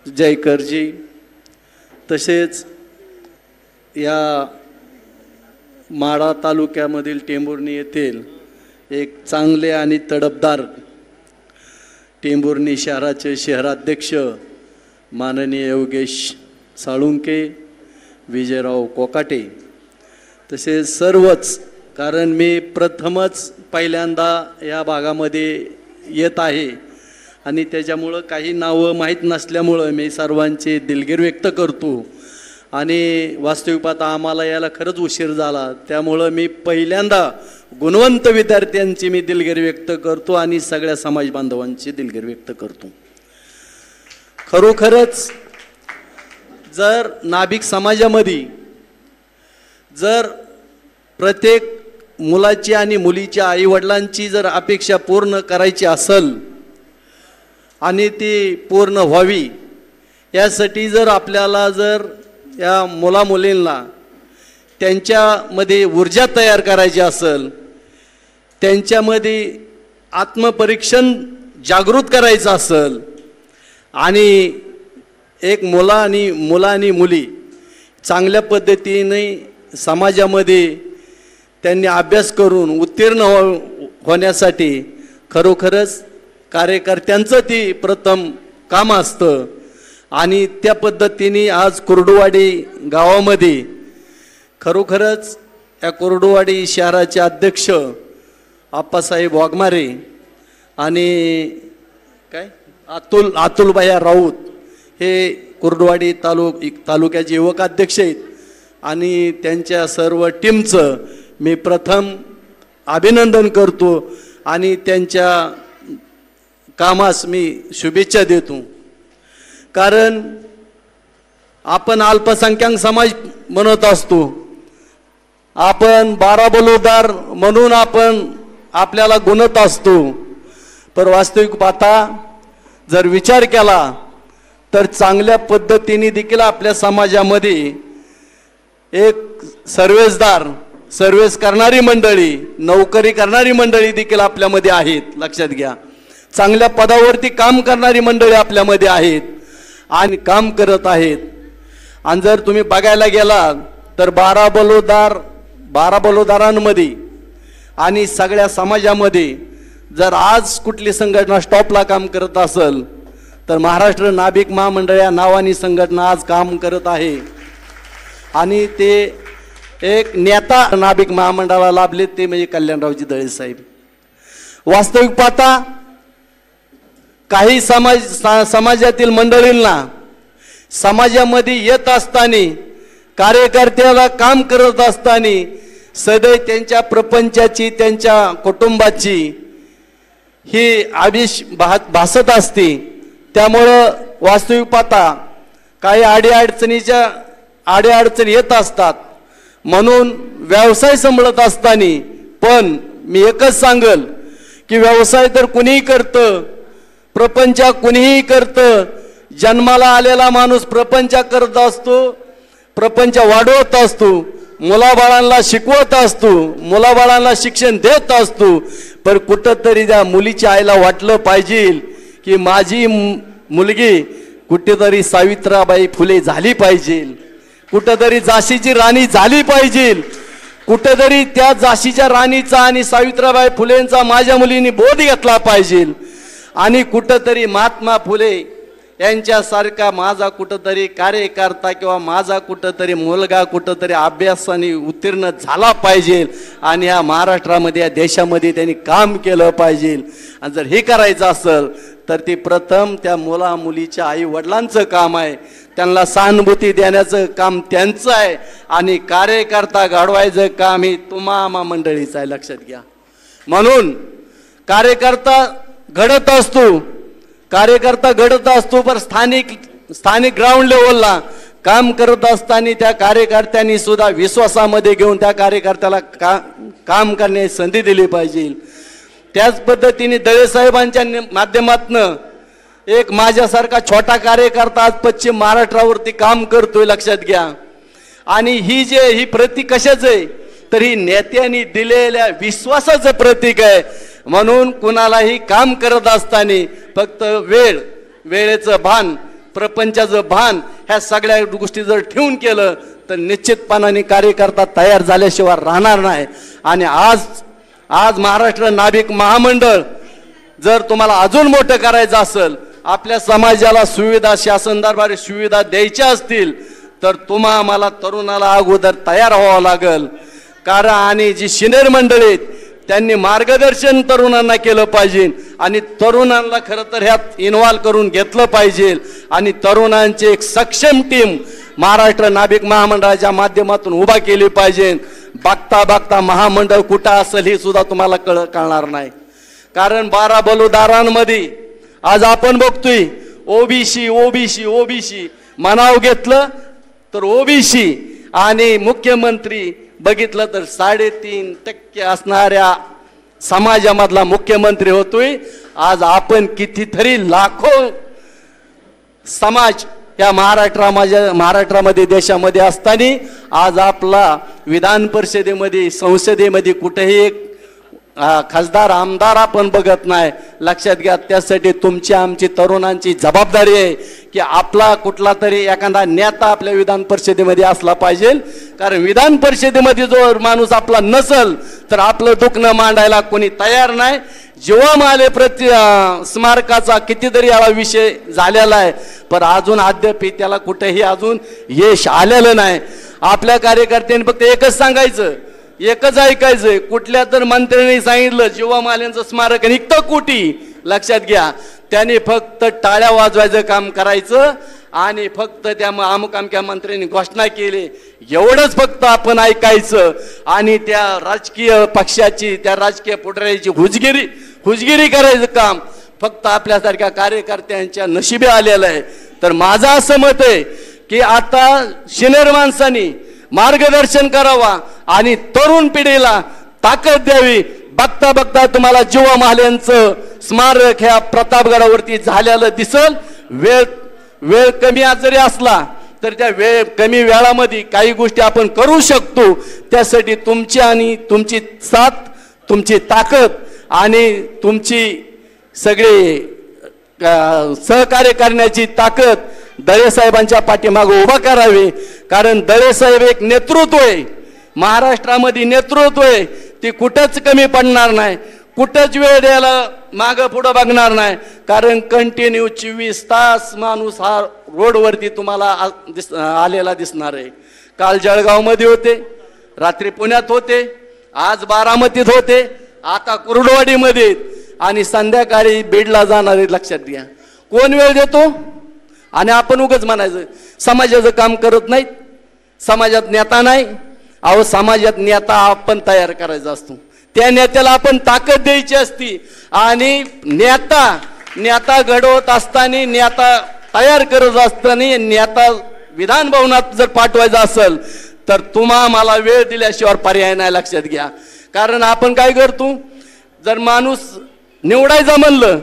Speaker 9: जयकरजी, तसेच या माढा तालुक्यामधील टेंभुर्णी येथील एक चांगले आणि तडफदार टेंभुर्णी शहराचे शहराध्यक्ष माननीय योगेश साळुंके, विजयराव कोकाटे तसे सर्वच, कारण मी प्रथमच पहिल्यांदा या भागामध्ये येत आहे आणि त्याच्यामुळं काही नावं माहीत नसल्यामुळं मी सर्वांचे दिलगीर व्यक्त करतो. आणि वास्तविक पाहता आम्हाला याला खरंच उशीर झाला, त्यामुळं मी पहिल्यांदा गुणवंत विद्यार्थ्यांची मी दिलगिरी व्यक्त करतो आणि सगळ्या समाज बांधवांची दिलगिरी व्यक्त करतो. खरोखरच जर नाभिक समाजामध्ये जर प्रत्येक मुलाची आणि मुलीच्या आईवडिलांची जर अपेक्षा पूर्ण करायची असेल आणि ती पूर्ण व्हावी, यासाठी जर आपल्याला जर या मुलामुलींना त्यांच्यामध्ये ऊर्जा तयार करायची असेल, त्यांच्यामध्ये आत्मपरीक्षण जागृत करायचं असेल आणि एक मुला आणि मुली चांगल्या पद्धतीने समाजामध्ये त्यांनी अभ्यास करून उत्तीर्ण होण्यासाठी खरोखरच कार्यकर्त्यांचं ती प्रथम काम असतं. आणि त्या पद्धतीने आज कुर्डुवाडी गावामध्ये खरोखरच या कुर्डुवाडी शहराचे अध्यक्ष आप्पासाहेब वाघमारे आणि अतुलभाया राऊत हे कुर्डुवाडी तालुक्याचे युवक अध्यक्ष आहेत आणि त्यांच्या सर्व टीमचं मी प्रथम अभिनंदन करतो आणि त्यांच्या कामास मी शुभेच्छा देतो. कारण आपण अल्पसंख्याक समाज म्हणत असतो, आपण 12 बलुदार म्हणून आपण आपल्याला गुणत असतो, पण वास्तविक पाहता जर विचार केला तर चांगल्या पद्धतीने देखील आपल्या समाजामध्ये एक सर्व्हिस करणारी मंडळी, नोकरी करणारी मंडळी देखील आपल्यामध्ये आहेत. लक्षात घ्या, चांगल्या पदावरती काम करणारी मंडळी आपल्यामध्ये आहेत आणि काम करत आहेत. आणि जर तुम्ही बघायला गेला तर 12 बलुदारांमध्ये आणि सगळ्या समाजामध्ये जर आज कुठली संघटना स्टॉपला काम करत असेल तर महाराष्ट्र नाभिक महामंडळ या नावाने संघटना आज काम करत आहे. आणि ते एक नेता नाभिक महामंडळाला लाभले ते म्हणजे कल्याणरावजी दळे साहेब. वास्तविक पाहता काही समाजातील मंडळींना समाजामध्ये येत असताना, कार्यकर्त्याला काम करत असताना सदैव त्यांच्या प्रपंचाची, त्यांच्या कुटुंबाची ही आमिष भासत असते. त्यामुळं वास्तविक पाहता काही अडीअडचणी येत असतात. म्हणून व्यवसाय सांभाळत असताना पण मी एकच सांगल की व्यवसाय तर कुणीही करतं, प्रपंच कुणीही करतं. जन्माला आलेला माणूस प्रपंच करत असतो, प्रपंच वाढवत असतो, मुलाबाळांना शिकवत असतो, मुलाबाळांना शिक्षण देत असतो. पण कुठंतरी त्या मुलीच्या आईला वाटलं पाहिजे की माझी मुलगी कुठेतरी सावित्रीबाई फुले झाली पाहिजे, कुठेतरी झाशीची राणी झाली पाहिजे, कुठेतरी त्या झाशीच्या राणीचा आणि सावित्रीबाई फुलेंचा माझ्या मुलींनी बोध घेतला पाहिजे. आणि कुठंतरी महात्मा फुले यांच्यासारखा माझा कुठंतरी कार्यकर्ता किंवा माझा कुठंतरी मुलगा कुठंतरी अभ्यासाने उत्तीर्ण झाला पाहिजे आणि या महाराष्ट्रामध्ये, या देशामध्ये त्यांनी काम केलं पाहिजे. आणि जर हे करायचं असेल तर ते प्रथम त्या मुला मुलीच्या आई वडिलांचं काम आहे. त्यांना सहानुभूती देण्याचं काम त्यांचं आहे आणि कार्यकर्ता घडवायचं काम हे तुम्हा मंडळीचं आहे. लक्षात घ्या. म्हणून कार्यकर्ता घडत असतो पण स्थानिक ग्राउंड लेवलला काम करत असताना त्या कार्यकर्त्यांनी सुद्धा विश्वासामध्ये घेऊन त्या कार्यकर्त्याला काम करण्याची संधी दिली पाहिजे. त्याच पद्धतीने दळे साहेबांच्या माध्यमातून एक माझ्यासारखा छोटा कार्यकर्ता आज पश्चिम महाराष्ट्रावरती काम करतोय. लक्षात घ्या. आणि ही प्रतीक कशाच आहे तर ही नेत्यांनी दिलेल्या विश्वासाचं प्रतीक आहे. म्हणून कुणालाही काम करत असताना फक्त वेळेचं भान, प्रपंचाचं भान ह्या सगळ्या गोष्टी जर ठेवून केलं तर निश्चितपणाने कार्यकर्ता तयार झाल्याशिवाय राहणार नाही. आणि आज महाराष्ट्र नाभिक महामंडळ जर तुम्हाला अजून मोठं करायचं असेल, आपल्या समाजाला सुविधा, शासन दरबारी सुविधा द्यायच्या असतील तर आम्हाला तरुणाला अगोदर तयार व्हावं लागेल. कारण आणि जी सिनियर मंडळी आहेत त्यांनी मार्गदर्शन तरुणांना केलं पाहिजे आणि तरुणांना खरं तर ह्यात इन्व्हॉल्व करून घेतलं पाहिजे आणि तरुणांची एक सक्षम टीम महाराष्ट्र नाभिक महामंडळाच्या माध्यमातून उभा केली पाहिजे. बघता बघता महामंडळ कुठं असेल हे सुद्धा तुम्हाला कळणार नाही. कारण 12 बलुदारांमध्ये आज आपण बघतोय ओबीसी ओबीसी ओबीसी म्हणाव घेतलं तर ओबीसी आणि मुख्यमंत्री बघितलं तर 3.5% असणाऱ्या समाजामधला मुख्यमंत्री होतोय. आज आपण कितीतरी लाखो समाज या महाराष्ट्रामध्ये देशामध्ये असताना आज आपला विधान परिषदेमध्ये संसदेमध्ये कुठेही एक खासदार आमदार आपण बघत नाही. लक्षात घ्या, त्यासाठी तुमची आमची तरुणांची जबाबदारी आहे की आपला कुठला तरी एखादा नेता आपल्या विधान परिषदेमध्ये असला पाहिजे. कारण विधान परिषदेमध्ये जो माणूस आपला नसल तर आपलं दुखणं मांडायला कोणी तयार नाही. जीवामाले स्मारकाचा कितीतरी याला विषय झालेला आहे पण अजून अद्याप त्याला कुठेही अजून यश आलेलं नाही. आपल्या कार्यकर्त्यांनी फक्त एकच सांगायचं, एकच ऐकायचंय. कुठल्या तर मंत्र्यांनी सांगितलं जीवामाल्यांचं स्मारक निघतं कुठे, लक्षात घ्या, त्यांनी फक्त टाळ्या वाजवायचं काम करायचं आणि फक्त त्या अमुक अमक्या मंत्र्यांनी घोषणा केली एवढंच फक्त आपण ऐकायचं आणि त्या राजकीय पक्षाची त्या राजकीय पुढाऱ्याची हुजगिरी करायचं काम फक्त आपल्यासारख्या कार्यकर्त्यांच्या नशिबी आलेलं आहे. तर माझं असं मत आहे की आता सिनियर माणसांनी मार्गदर्शन करावा आणि तरुण पिढीला ताकद द्यावी. बघता बघता तुम्हाला जीवा महाल्यांचं स्मारक ह्या प्रतापगडावरती झालेलं दिसल. वेळ कमी जरी असला तर त्या कमी वेळामध्ये काही गोष्टी आपण करू शकतो. त्यासाठी तुमची आणि तुमची साथ, तुमची ताकद आणि तुमची सगळी सहकार्य करण्याची ताकद दळेसाहेबांच्या पाठीमागे उभा करावी. कारण दळेसाहेब एक नेतृत्व आहे, महाराष्ट्रामध्ये नेतृत्व आहे. ती कुठंच कमी पडणार नाही, कुठंच वेळ द्यायला मागं पुढं बघणार नाही. कारण कंटिन्यू 24 तास माणूस हा रोडवरती तुम्हाला आलेला दिसणार आहे. काल जळगावमध्ये होते, रात्री पुण्यात होते, आज बारामतीत होते, आता कुर्डवाडीमध्ये आणि संध्याकाळी बीडला जाणार आहे. लक्षात घ्या, कोण वेळ देतो? आणि आपण उगाच म्हणायचं समाजाचं काम करत नाहीत, समाजात नेता नाही. अहो, समाजात नेता आपण तयार करायचा असतो, त्या नेत्याला आपण ताकद द्यायची असती. आणि नेता घडवत असताना, नेता तयार करत असताना नेता विधान भवनात जर पाठवायचा असेल तर मला वेळ दिल्याशिवाय पर्याय नाही. लक्षात घ्या, कारण आपण काय करतो, जर माणूस निवडायचं म्हणलं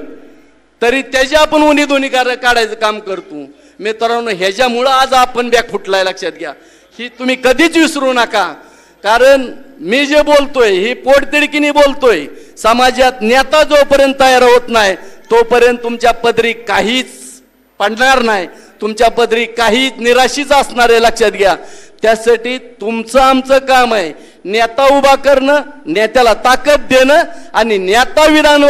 Speaker 9: तरी त्याची आपण उन्ही दोन्ही काढायचं काम करतो. मित्रांनो, ह्याच्यामुळं आज आपण बॅग फुटलाय. लक्षात घ्या, ही तुम्ही कधीच विसरू नका. कारण मी जे बोलतोय ही पोटतिडकीने बोलतोय. समाजात नेता जोपर्यंत तयार होत नाही तोपर्यंत तुमच्या पदरी काहीच पडणार नाही, तुमच्या पदरी काहीच निराशीच असणार आहे. लक्षात घ्या, त्यासाठी तुमचं आमचं काम आहे नेता उभा करणं, नेत्याला ताकद देणं आणि नेता विधान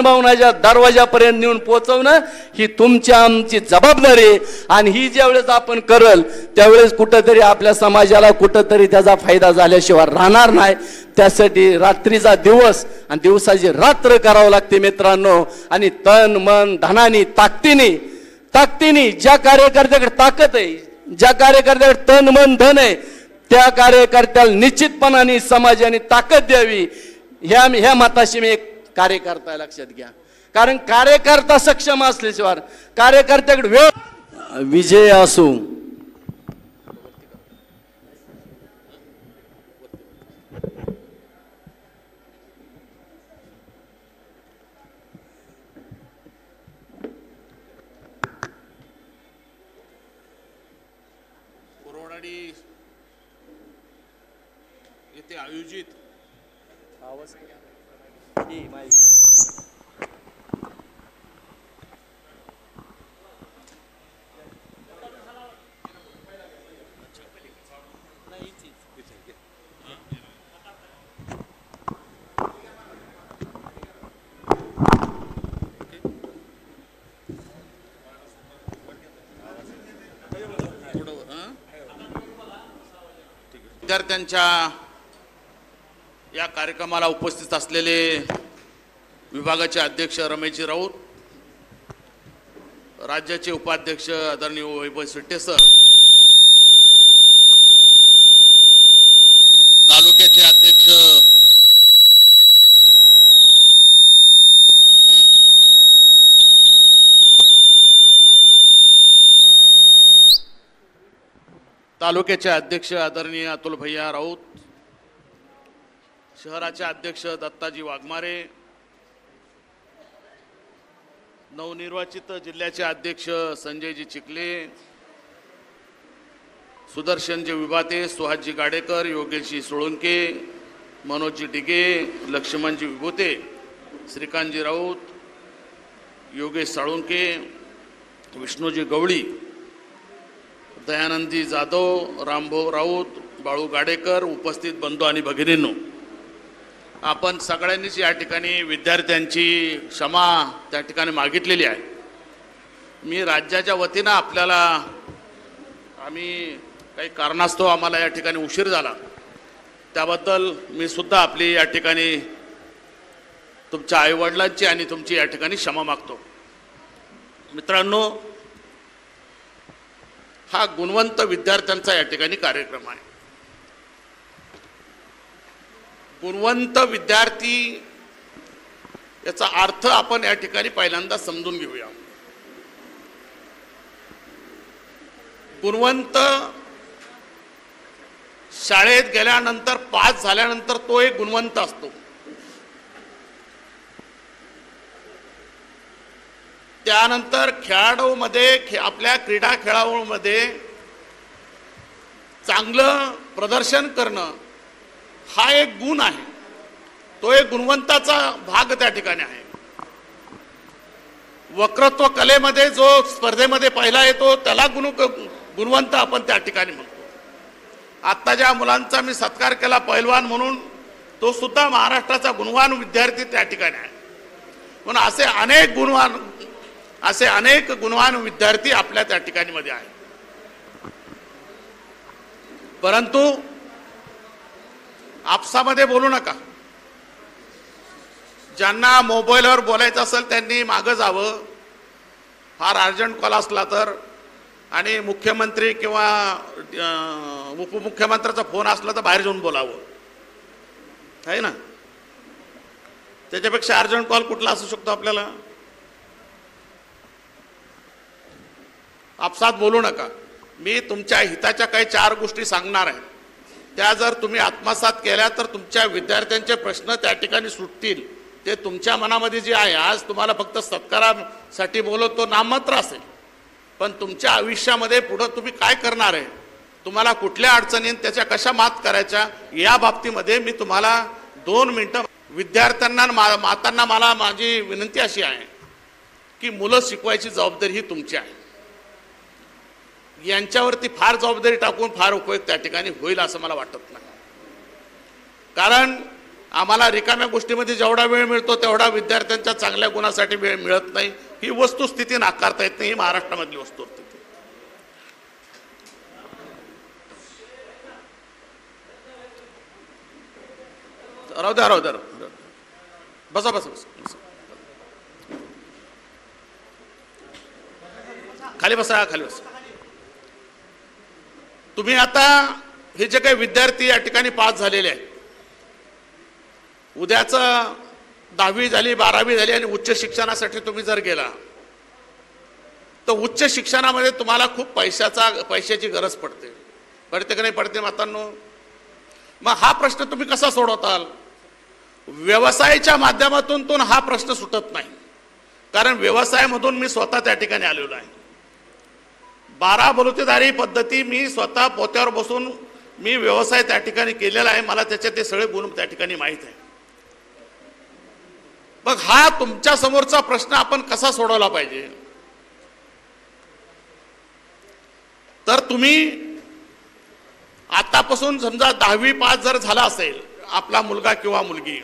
Speaker 9: भवनाच्या दरवाजापर्यंत नेऊन पोहोचवणं ही तुमची आमची जबाबदारी आहे. आणि ही ज्यावेळेस आपण करल त्यावेळेस कुठंतरी आपल्या समाजाला कुठंतरी त्याचा फायदा झाल्याशिवाय राहणार नाही. त्यासाठी रात्रीचा दिवस आणि दिवसाची रात्र करावं लागते मित्रांनो. आणि तन मन धनानी ताकदीने ज्या कार्यकर्त्याकडे ताकद आहे, ज्या कार्यकर्त्याकडे तन मन धन आहे त्या कार्यकर्त्याला निश्चितपणाने समाजाने ताकद द्यावी. ह्या मताशी मी एक कार्यकर्ता. लक्षात घ्या, कारण कार्यकर्ता सक्षम असल्याशिवाय कार्यकर्त्याकडे वेळ विजय असो.
Speaker 6: येथे आयोजित
Speaker 10: विद्यार्थ्यांच्या या कार्यक्रमाला उपस्थित असलेले विभागाचे अध्यक्ष रमेशजी राऊत, राज्याचे उपाध्यक्ष आदरणीय वैभव शेट्टे सर, तालुक्याचे अध्यक्ष आदरणीय अतुल भैया राऊत, शहराचे अध्यक्ष दत्ताजी वाघमारे, नवनिर्वाचित जिल्ह्याचे अध्यक्ष संजयजी चिखले, सुदर्शनजी विभाते, सुहासजी गाडेकर, योगेशजी सोळंके, मनोजजी डिगे, लक्ष्मणजी विभूते, श्रीकांतजी राऊत, योगेश साळुंके, विष्णूजी गवळी, दयानंदजी जाधव, रामभाऊ राऊत, बाळू गाडेकर, उपस्थित बंधू आणि भगिनींनो, आपण सगळ्यांनीच या ठिकाणी विद्यार्थ्यांची क्षमा त्या ठिकाणी मागितलेली आहे. मी राज्याच्या वतीनं आपल्याला काही कारणास्तव आम्हाला या ठिकाणी उशीर झाला, त्याबद्दल मी सुद्धा आपली या ठिकाणी तुमच्या आईवडिलांची आणि तुमची या ठिकाणी क्षमा मागतो. मित्रांनो, हा गुणवंत विद्यार्थ्यांचा या ठिकाणी कार्यक्रम आहे. गुणवंत विद्यार्थी याचा अर्थ आपण या ठिकाणी पहिल्यांदा समजून घेऊया. गुणवंत शाळेत गेल्यानंतर पास झाल्यानंतर तो एक गुणवंत असतो. त्यानंतर खेळाडूमध्ये आपल्या क्रीडा खेळाडूमध्ये चांगलं प्रदर्शन करणं हा एक गुण आहे. तो एक गुणवंताचा भाग त्या ठिकाणी आहे. वक्तृत्व कलेमध्ये जो स्पर्धेमध्ये पहिला येतो त्याला गुणवंत आपण त्या ठिकाणी म्हणतो. आत्ता ज्या मुलांचा मी सत्कार केला पैलवान म्हणून, तो सुद्धा महाराष्ट्राचा गुणवान विद्यार्थी त्या ठिकाणी आहे. म्हणून असे अनेक गुणवान विद्यार्थी आपल्या त्या ठिकाणी मध्ये आहेत. परंतु आपसामध्ये बोलू नका. ज्यांना मोबाईलवर बोलायचं असेल त्यांनी मागं जावं. फार अर्जंट कॉल असला तर, आणि मुख्यमंत्री किंवा उपमुख्यमंत्र्याचा फोन असला तर बाहेर जाऊन बोलावं, आहे ना. त्याच्यापेक्षा अर्जंट कॉल कुठला असू शकतो आपल्याला. आपसात बोलू नका. मी तुमच्या हिताच्या काही 4 गोष्टी सांगणार आहे. त्या जर तुम्ही आत्मसात केल्या तर तुमच्या विद्यार्थ्यांचे प्रश्न त्या ठिकाणी सुटतील. ते तुमच्या मनामध्ये जे आहे, आज तुम्हाला फक्त सत्कारासाठी बोलतो नाममात्र असेल, पण तुमच्या आयुष्यामध्ये पुढं तुम्ही काय करणार आहे, तुम्हाला कुठल्या अडचणी त्याच्या कशा मात करायच्या, या बाबतीमध्ये मी तुम्हाला 2 मिनिटं विद्यार्थ्यांना मातांना मला माझी विनंती अशी आहे की मुलं शिकवायची जबाबदारी ही तुमची आहे. यांच्यावरती फार जबाबदारी टाकून फार उपयोग त्या ठिकाणी होईल असं मला वाटत नाही. कारण आम्हाला रिकाम्या गोष्टीमध्ये जेवढा वेळ मिळतो तेवढा विद्यार्थ्यांच्या चांगल्या गुणासाठी वेळ मिळत नाही. ही वस्तुस्थिती नाकारता येत नाही. ही महाराष्ट्रामधली वस्तुस्थिती. राहू द्या. बसा. खाली बसा. तुम्ही आता हे जे काही विद्यार्थी या ठिकाणी पास झालेले आहेत, उद्याचं 10वी झाली, 12वी झाली आणि उच्च शिक्षणासाठी तुम्ही जर गेला तर उच्च शिक्षणामध्ये तुम्हाला खूप पैशाची गरज पडते. पडते की नाही पडते मातांनो? मग हा प्रश्न तुम्ही कसा सोडवताल? व्यवसायाच्या माध्यमातून हा प्रश्न सुटत नाही. कारण व्यवसायामधून मी स्वतः त्या ठिकाणी आलेलो आहे. 12 बलुतेदारी पद्धती मी स्वतः पोत्यावर बसून मी व्यवसाय त्या ठिकाणी केलेला आहे. मला त्याचे ते सगळे गुण त्या ठिकाणी माहीत आहे. मग हा तुमच्या समोरचा प्रश्न आपण कसा सोडवला पाहिजे? तर तुम्ही आतापासून समजा 10वी पास जर झाला असेल आपला मुलगा किंवा मुलगी,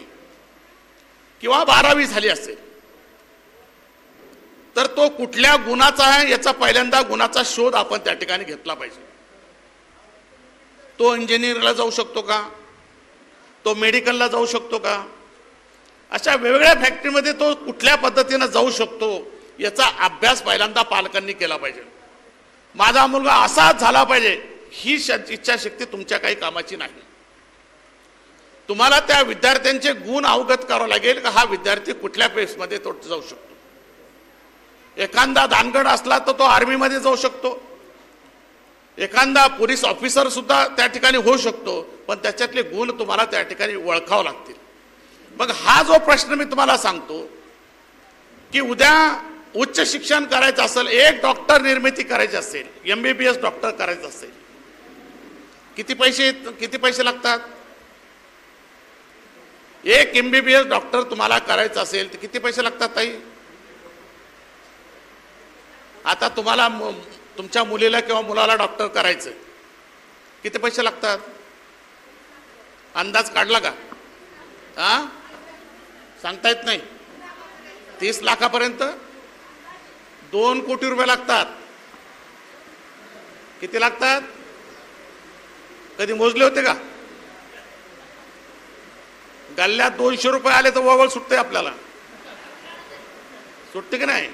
Speaker 10: किंवा 12वी झाली असेल, तर तो कुठल्या गुणाचा आहे याचा पहिल्यांदा गुणाचा शोध आपण त्या ठिकाणी घेतला पाहिजे. तो इंजिनिअरिंगला जाऊ शकतो का? तो मेडिकलला जाऊ शकतो का? अशा वेगवेगळ्या फॅक्टरीमध्ये तो कुठल्या पद्धतीनं जाऊ शकतो याचा अभ्यास पहिल्यांदा पालकांनी केला पाहिजे. माझा मुलगा असाच झाला पाहिजे ही इच्छाशक्ती तुमच्या काही कामाची नाही. तुम्हाला त्या विद्यार्थ्यांचे गुण अवगत करावं लागेल का हा विद्यार्थी कुठल्या पेसमध्ये तो जाऊ शकतो. एखादा दानगड असला तर तो आर्मीमध्ये जाऊ शकतो, एखादा पोलीस ऑफिसर सुद्धा त्या ठिकाणी होऊ शकतो, पण त्याच्यातले गुण तुम्हाला त्या ठिकाणी ओळखावं लागतील. मग हा जो प्रश्न मी तुम्हाला सांगतो की उद्या उच्च शिक्षण करायचं असेल, एक डॉक्टर निर्मिती करायची असेल, MBBS डॉक्टर करायचं असेल, किती पैसे लागतात? एक MBBS डॉक्टर तुम्हाला करायचं असेल तर किती पैसे लागतात ताई? आता तुम्हाला तुमच्या मुलीला किंवा मुलाला डॉक्टर करायचं, किती पैसे लागतात? अंदाज काढला का? सांगता येत नाही. 30 लाखापर्यंत 2 कोटी रुपये लागतात. किती लागतात? कधी मोजले होते का? गल्ल्यात 200 रुपये आले तर वळवळ सुटते आपल्याला, सुटते की नाही?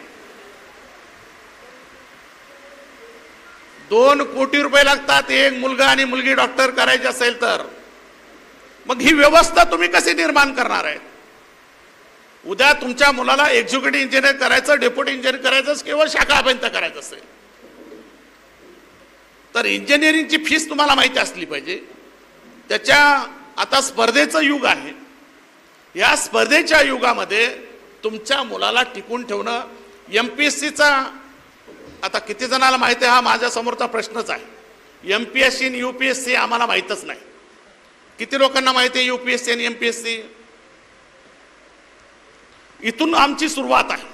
Speaker 10: 2 कोटी रुपये लागतात एक मुलगा आणि मुलगी डॉक्टर करायचे असेल तर. मग ही व्यवस्था तुम्ही कशी निर्माण करणार आहे? उद्या तुमच्या मुलाला एक्झिक्युटिव्ह इंजिनियर करायचं, डेप्युटी इंजिनियर करायचं, केवळ शाखा अभियंता करायचं असेल तर इंजिनिअरिंगची फीस तुम्हाला माहिती असली पाहिजे. त्याच्या आता स्पर्धेचं युग आहे. या स्पर्धेच्या युगामध्ये तुमच्या मुलाला टिकून ठेवणं, MPSCचा आता किती जणाला माहिती आहे हा माझ्या समोरचा प्रश्नच आहे. MPSC आणि UPSC आम्हाला माहीतच नाही. किती लोकांना माहिती आहे UPSC आणि MPSC? इथून आमची सुरुवात आहे.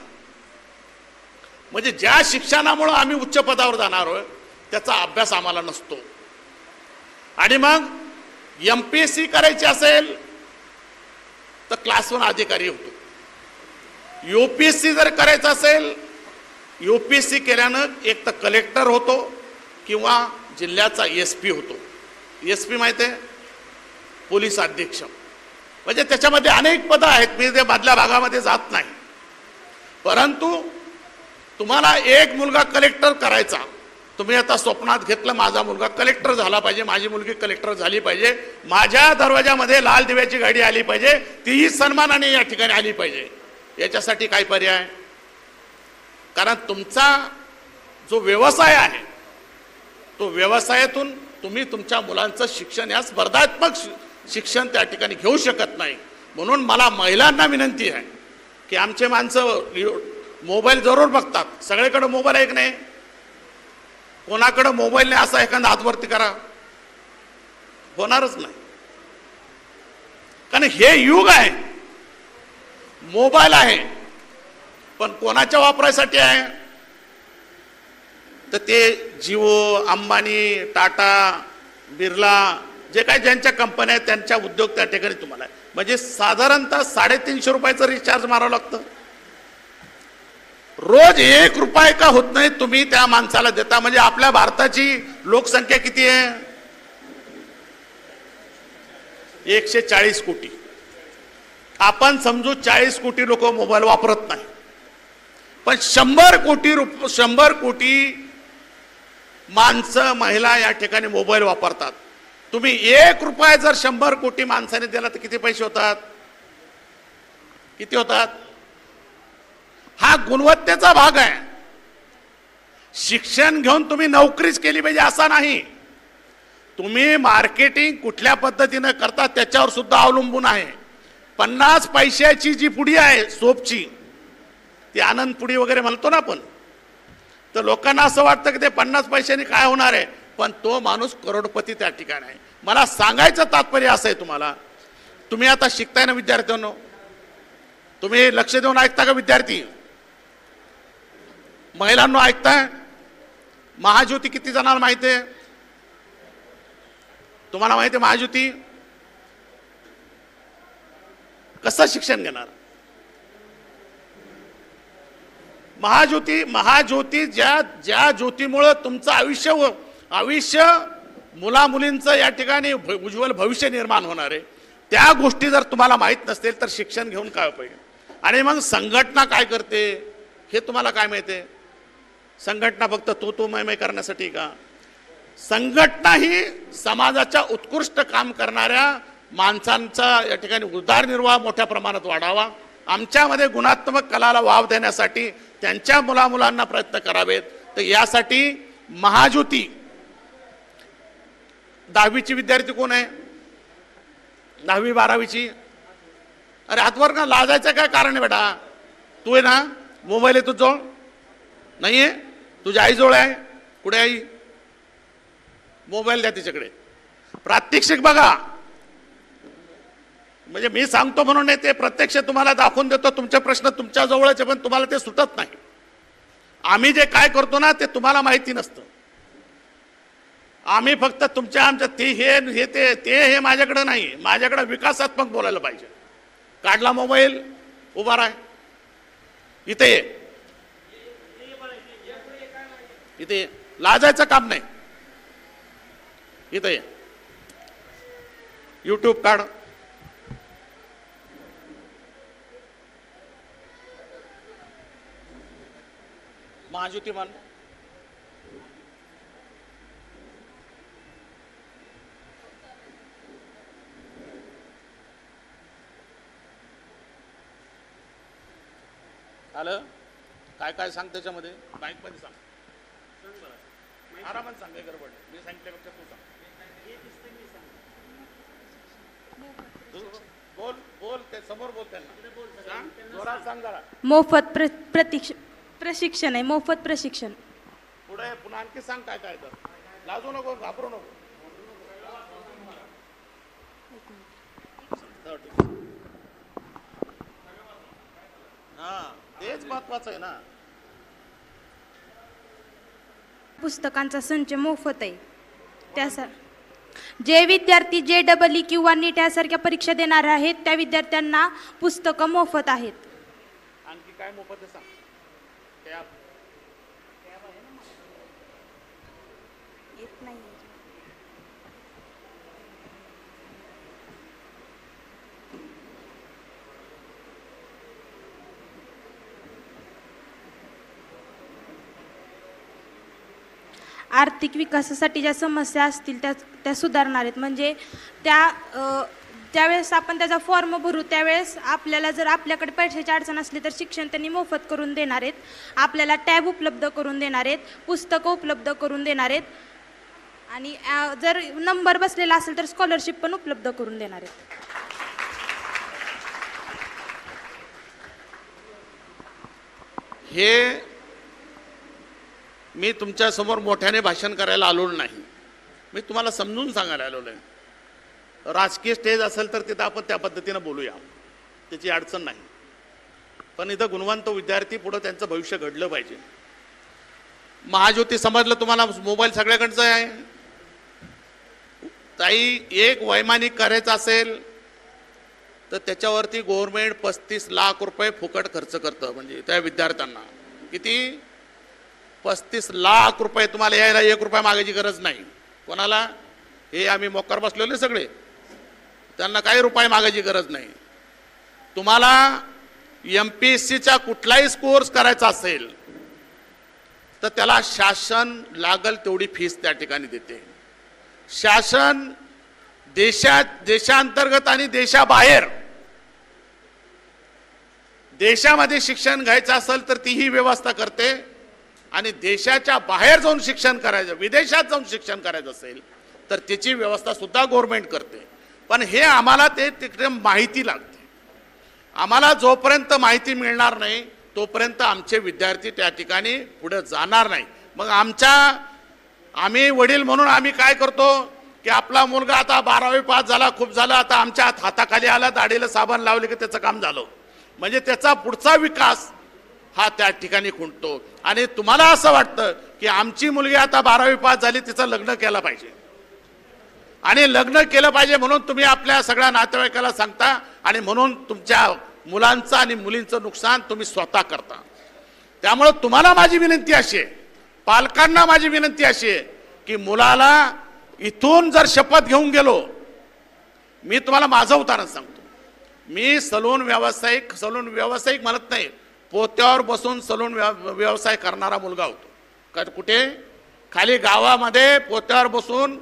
Speaker 10: म्हणजे ज्या शिक्षणामुळे आम्ही उच्च पदावर जाणार आहोत त्याचा अभ्यास आम्हाला नसतो. आणि मग MPSC करायची असेल तर क्लास 1 अधिकारी होतो. UPSC जर करायचं असेल, UPSC केल्यानं एक तर कलेक्टर होतो किंवा जिल्ह्याचा SP होतो. SP माहिती आहे? पोलीस अधीक्षक. म्हणजे त्याच्यामध्ये अनेक पदं आहेत, मी ते मधल्या भागामध्ये जात नाही. परंतु तुम्हाला एक मुलगा कलेक्टर करायचा, तुम्ही आता स्वप्नात घेतलं माझा मुलगा कलेक्टर झाला पाहिजे, माझी मुलगी कलेक्टर झाली पाहिजे, माझ्या दरवाजामध्ये लाल दिव्याची गाडी आली पाहिजे, तीही सन्मानाने या ठिकाणी आली पाहिजे. याच्यासाठी काय पर्याय? कारण तुमचा जो व्यवसाय आहे तो व्यवसायातून तुम्ही तुमच्या मुलांचं शिक्षण या स्पर्धात्मक शिक्षण त्या ठिकाणी घेऊ शकत नाही. म्हणून मला महिलांना विनंती आहे की आमचे माणसं मोबाईल जरूर बघतात. सगळीकडे मोबाईल आहे की नाही? कोणाकडे मोबाईल नाही असा एखादा हात वरती करा. होणारच नाही. कारण हे युग आहे, मोबाईल आहे, पण कोणाच्या वापरासाठी आहे? तर ते जिओ, अंबानी, टाटा, बिर्ला जे काही ज्यांच्या कंपन्या आहेत त्यांच्या उद्योग त्या ठिकाणी तुम्हाला आहे. म्हणजे साधारणतः 350 रुपयाचं रिचार्ज मारावं लागतं. रोज 1 रुपये का होत नाही तुम्ही त्या माणसाला देता. म्हणजे आपल्या भारताची लोकसंख्या किती आहे? 140 कोटी. आपण समजू 40 कोटी लोक मोबाईल वापरत नाही, पण 100 कोटी माणसं, महिला या ठिकाणी मोबाईल वापरतात. तुम्ही 1 रुपया जर 100 कोटी माणसाने दिला तर किती पैसे होतात? किती होतात? हा गुणवत्तेचा भाग आहे. शिक्षण घेऊन तुम्ही नोकरीच केली पाहिजे असा नाही. तुम्ही मार्केटिंग कुठल्या पद्धतीने करता त्याच्यावर सुद्धा अवलंबून आहे. 50 पैशाची जी पुडी आहे सोपची, ती आनंद पुडी वगैरे म्हणतो ना आपण, तर लोकांना असं वाटतं की ते 50 पैशांनी काय होणार आहे, पण तो माणूस करोडपती त्या ठिकाणी आहे. मला सांगायचं तात्पर्य असं आहे तुम्हाला, तुम्ही आता शिकताय ना विद्यार्थ्यांनो, तुम्ही लक्ष देऊन ऐकता का विद्यार्थी? महिलांनो ऐकताय? महाज्योती किती जणांना माहिती आहे? तुम्हाला माहिती आहे महाज्योती? कसं शिक्षण घेणार? महाज्योती ज्या ज्योतीमुळे तुमचं आयुष्य मुला मुलींचं या ठिकाणी उज्ज्वल भविष्य निर्माण होणार आहे. त्या गोष्टी जर तुम्हाला माहीत नसतील तर शिक्षण घेऊन काय उपयोग? आणि मग संघटना काय करते हे तुम्हाला काय माहिती? संघटना फक्त तू मै करण्यासाठी का? संघटना ही समाजाच्या उत्कृष्ट काम करणाऱ्या माणसांचा या ठिकाणी उदरनिर्वाह मोठ्या प्रमाणात वाढावा, आमच्यामध्ये गुणात्मक कलाला वाव देण्यासाठी त्यांच्या मुलांना प्रयत्न करावेत. तर यासाठी महाज्योती 10वीची विद्यार्थी कोण आहे? 10वी 12वीची? अरे हातवर का लाजायचं काय कारण आहे बेटा? तू आहे ना, मोबाईल आहे तुझ्याजवळ? नाही आहे? तुझ्या आईजवळ आहे? कुठे आई? मोबाईल द्या तिच्याकडे, प्रात्यक्षिक बघा. म्हणजे मी सांगतो म्हणून नाही, ते प्रत्यक्ष तुम्हाला दाखवून देतो. तुमचे प्रश्न तुमच्या जवळच आहे पण तुम्हाला ते सुटत नाही. आम्ही जे काय करतो ना ते तुम्हाला माहिती नसतं. आम्ही फक्त आमच्या हे माझ्याकडे नाही, माझ्याकडे विकासात्मक बोलायला पाहिजे. काढला मोबाईल, उभा राह, इथे ये, इथे लाजायचं काम नाही, इथे YouTube काढ. महाज्योती मान आलं काय काय सांग त्याच्यामध्ये? बाईक मध्ये सांग, आरामात सांग, गडबड मी सांगितल्यापेक्षा तू सांग. बोल बोल, ते समोर बोल, त्यांना जोरात सांग जरा.
Speaker 11: मोफत प्रशिक्षण आहे, मोफत प्रशिक्षण.
Speaker 10: पुढे पुन्हा आणखी सांग काय काय. तर लाजू नको, घाबरू नको. हा, तेच महत्वाचं आहे ना.
Speaker 11: पुस्तकांचा संच मोफत आहे. जे विद्यार्थी JEE किंवा नीट यासारख्या परीक्षा देणार आहेत त्या विद्यार्थ्यांना पुस्तकं मोफत आहेत.
Speaker 10: आणखी काय मोफत आहे सांग.
Speaker 11: आर्थिक विकासासाठी ज्या समस्या असतील त्या सुधारणार आहेत. म्हणजे त्यावेळेस आपण त्याचा फॉर्म भरू त्यावेळेस आपल्याला जर आपल्याकडे पैशाची अडचण असली तर शिक्षण त्यांनी मोफत करून देणार आहेत. आपल्याला टॅब उपलब्ध करून देणार आहेत, पुस्तकं उपलब्ध करून देणार आहेत आणि जर नंबर बसलेला असेल तर स्कॉलरशिप पण उपलब्ध करून देणार आहेत.
Speaker 10: हे मी तुमच्या समोर मोठ्याने भाषण करायला आलो नाही, मी तुम्हाला समजून सांगायला आलो आहे. राजकीय स्टेज असेल तर तिथं आपण त्या पद्धतीनं बोलूया, त्याची अडचण नाही. पण इथं गुणवंत विद्यार्थी पुढे त्यांचं भविष्य घडलं पाहिजे. महाज्योती समजलं तुम्हाला? मोबाईल सगळ्याकडचं आहे. ताई, एक वैमानिक करायचं असेल तर त्याच्यावरती गव्हर्नमेंट 35 लाख रुपये फुकट खर्च करतं. म्हणजे त्या विद्यार्थ्यांना किती? 35 लाख रुपये. तुम्हाला यायला 1 रुपया मागायची गरज नाही. कोणाला? हे आम्ही मोकार बसलेले सगळे, त्यांना काही रुपये मागायची गरज नाही. तुम्हाला MPSCचा कुठलाही कोर्स करायचा असेल तर त्याला शासन लागल तेवढी फीस त्या ठिकाणी देते. शासन देशांतर्गत आणि देशाबाहेर, देशामध्ये शिक्षण घ्यायचं असेल तर तीही व्यवस्था करते आणि देशाच्या बाहेर जाऊन शिक्षण करायचं, विदेशात जाऊन शिक्षण करायचं असेल तर त्याची व्यवस्था सुद्धा गव्हर्नमेंट करते. पण हे आम्हाला ते तिकडे माहिती लागते. आम्हाला जोपर्यंत माहिती मिळणार नाही तोपर्यंत आमचे विद्यार्थी त्या ठिकाणी पुढे जाणार नाही. मग आम्ही वडील म्हणून आम्ही काय करतो की आपला मुलगा आता 12वी पास झाला, खूप झालं, आता आमच्या हाताखाली आला, दाढीला साबण लावले की त्याचं काम झालं. म्हणजे त्याचा पुढचा विकास हा त्या ठिकाणी खुंटतो. आणि तुम्हाला असं वाटतं की आमची मुलगी आता 12वी पास झाली, तिचं लग्न केलं पाहिजे आणि लग्न केलं पाहिजे म्हणून तुम्ही आपल्या सगळ्या नातेवाईकाला सांगता आणि म्हणून तुमच्या मुलांचं आणि मुलींचं नुकसान तुम्ही स्वतः करता. त्यामुळे तुम्हाला माझी विनंती अशी आहे, पालकांना माझी विनंती अशी आहे की मुलाला इथून जर शपथ घेऊन गेलो मी तुम्हाला माझं उदाहरण सांगतो. मी सलून व्यावसायिक म्हणत नाही, पोत्यावर बसून सलून व्यवसाय करणारा मुलगा होतो. कुठे? खाली गावामध्ये पोत्यावर बसून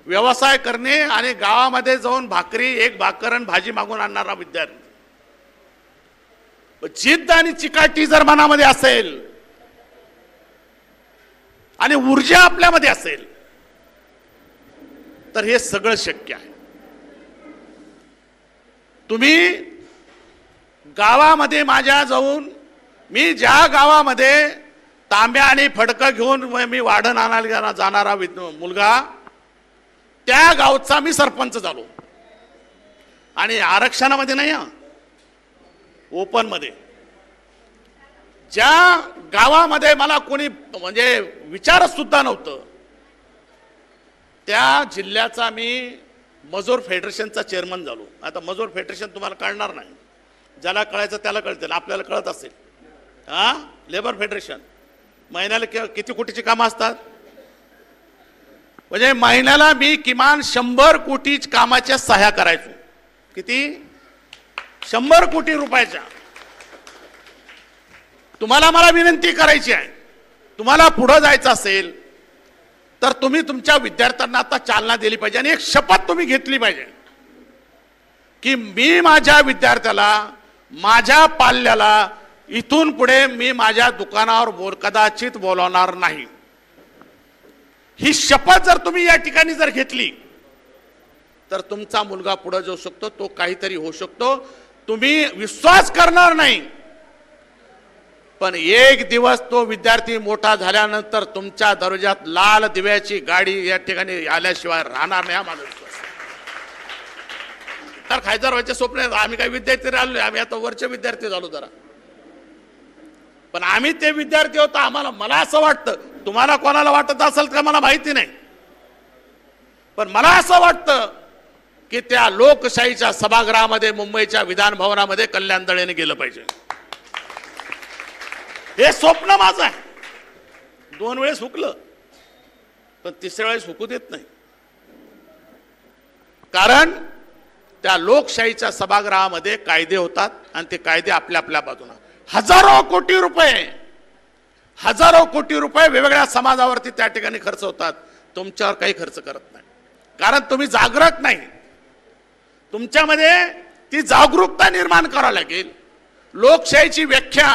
Speaker 10: व्यवसाय करणे आणि गावामध्ये जाऊन एक भाकर आणि भाजी मागून आणणारा विद्यार्थी. जिद्द आणि चिकाटी जर मनामध्ये असेल आणि ऊर्जा आपल्यामध्ये असेल तर हे सगळं शक्य आहे. तुम्ही गावामध्ये माझ्या जाऊन, मी ज्या गावामध्ये तांब्या आणि फडकं घेऊन मी वाढण आणायला जाणारा मुलगा, त्या गावचा मी सरपंच झालो. आणि आरक्षणामध्ये नाही, ओपन मध्ये. ज्या गावामध्ये मला कोणी म्हणजे विचारच सुद्धा नव्हतं, त्या जिल्ह्याचा मी मजूर फेडरेशनचा चेअरमन झालो. आता मजूर फेडरेशन तुम्हाला कळणार नाही, ज्याला कळायचं त्याला कळतं, आपल्याला कळत असेल. लेबर फेडरेशन महिन्याला किती कोटीची कामं असतात? म्हणजे महिन्याला मी किमान 100 कोटी कामाच्या सह्या करायचो. किती? 100 कोटी रुपयाच्या. तुम्हाला मला विनंती करायची आहे, तुम्हाला पुढे जायचं असेल तर तुम्ही तुमच्या विद्यार्थ्यांना आता चालना दिली पाहिजे आणि एक शपथ तुम्ही घेतली पाहिजे की मी माझ्या विद्यार्थ्याला, माझ्या पाल्याला इथून पुढे मी माझ्या दुकानावर कदाचित बोलवणार नाही. ही शपथ जर तुम्ही या ठिकाणी जर घेतली तर तुमचा मुलगा पुढे जाऊ शकतो, तो काहीतरी होऊ शकतो. तुम्ही विश्वास करणार नाही, पण एक दिवस तो विद्यार्थी मोठा झाल्यानंतर तुमच्या दर्जात लाल दिव्याची गाडी या ठिकाणी आल्याशिवाय राहणार नाही. हा माझा विश्वास. तर खासदार व्हायचे स्वप्न आहे. आम्ही काही विद्यार्थी राहिलो, आम्ही आता वरचे विद्यार्थी झालो जरा, पण आम्ही ते विद्यार्थी होतो. मला असं वाटतं, तुम्हाला कोणाला वाटत असेल का मला माहिती नाही, पण मला असं वाटतं की त्या लोकशाहीच्या सभागृहामध्ये, मुंबईच्या विधान भवनामध्ये कल्याण दळेने गेलं पाहिजे. हे स्वप्न माझं आहे. 2 वेळेस हुकलं, पण 3ऱ्या वेळेस हुकू देत नाही. कारण त्या लोकशाहीच्या सभागृहामध्ये कायदे होतात आणि ते कायदे आपल्या आपल्या बाजूला. हजारो कोटी रुपये वेगवेगळ्या समाजावरती त्या ठिकाणी खर्च होतात. तुमच्यावर काही खर्च करत नाही, कारण तुम्ही जागृत नाही. तुमच्यामध्ये ती जागरूकता निर्माण करावी लागेल. लोकशाहीची व्याख्या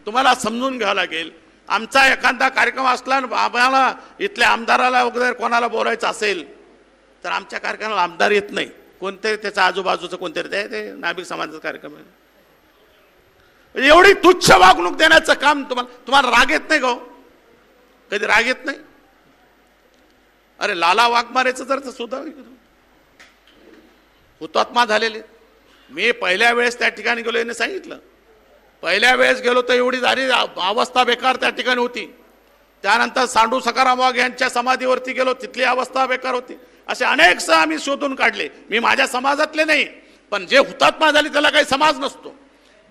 Speaker 10: तुम्हाला समजून घ्यावं लागेल. आमचा एखादा कार्यक्रम असला, आम्हाला इथल्या आमदाराला वगैरे कोणाला बोलायचं असेल तर आमच्या कार्यक्रमाला आमदार येत नाही. कोणतरी त्याच्या आजूबाजूचं कोणतरी, ते नाभिक समाजाचा कार्यक्रम आहे. एवढी तुच्छ वागणूक देण्याचं काम तुम्हाला राग येत नाही का? कधी राग येत नाही? अरे लाला वाघमारेचं जर सुद्धा हुतात्मा झालेले, मी पहिल्या वेळेस त्या ठिकाणी गेलो, यांनी सांगितलं. पहिल्या वेळेस गेलो तर एवढी झाली अवस्था बेकार त्या ठिकाणी होती. त्यानंतर सांडू सखाराम वाघ यांच्या समाधीवरती गेलो, तिथली अवस्था बेकार होती. असे अनेक सह आम्ही शोधून काढले. मी माझ्या समाजातले नाही, पण जे हुतात्मा झाले त्याला काही समाज नसतो.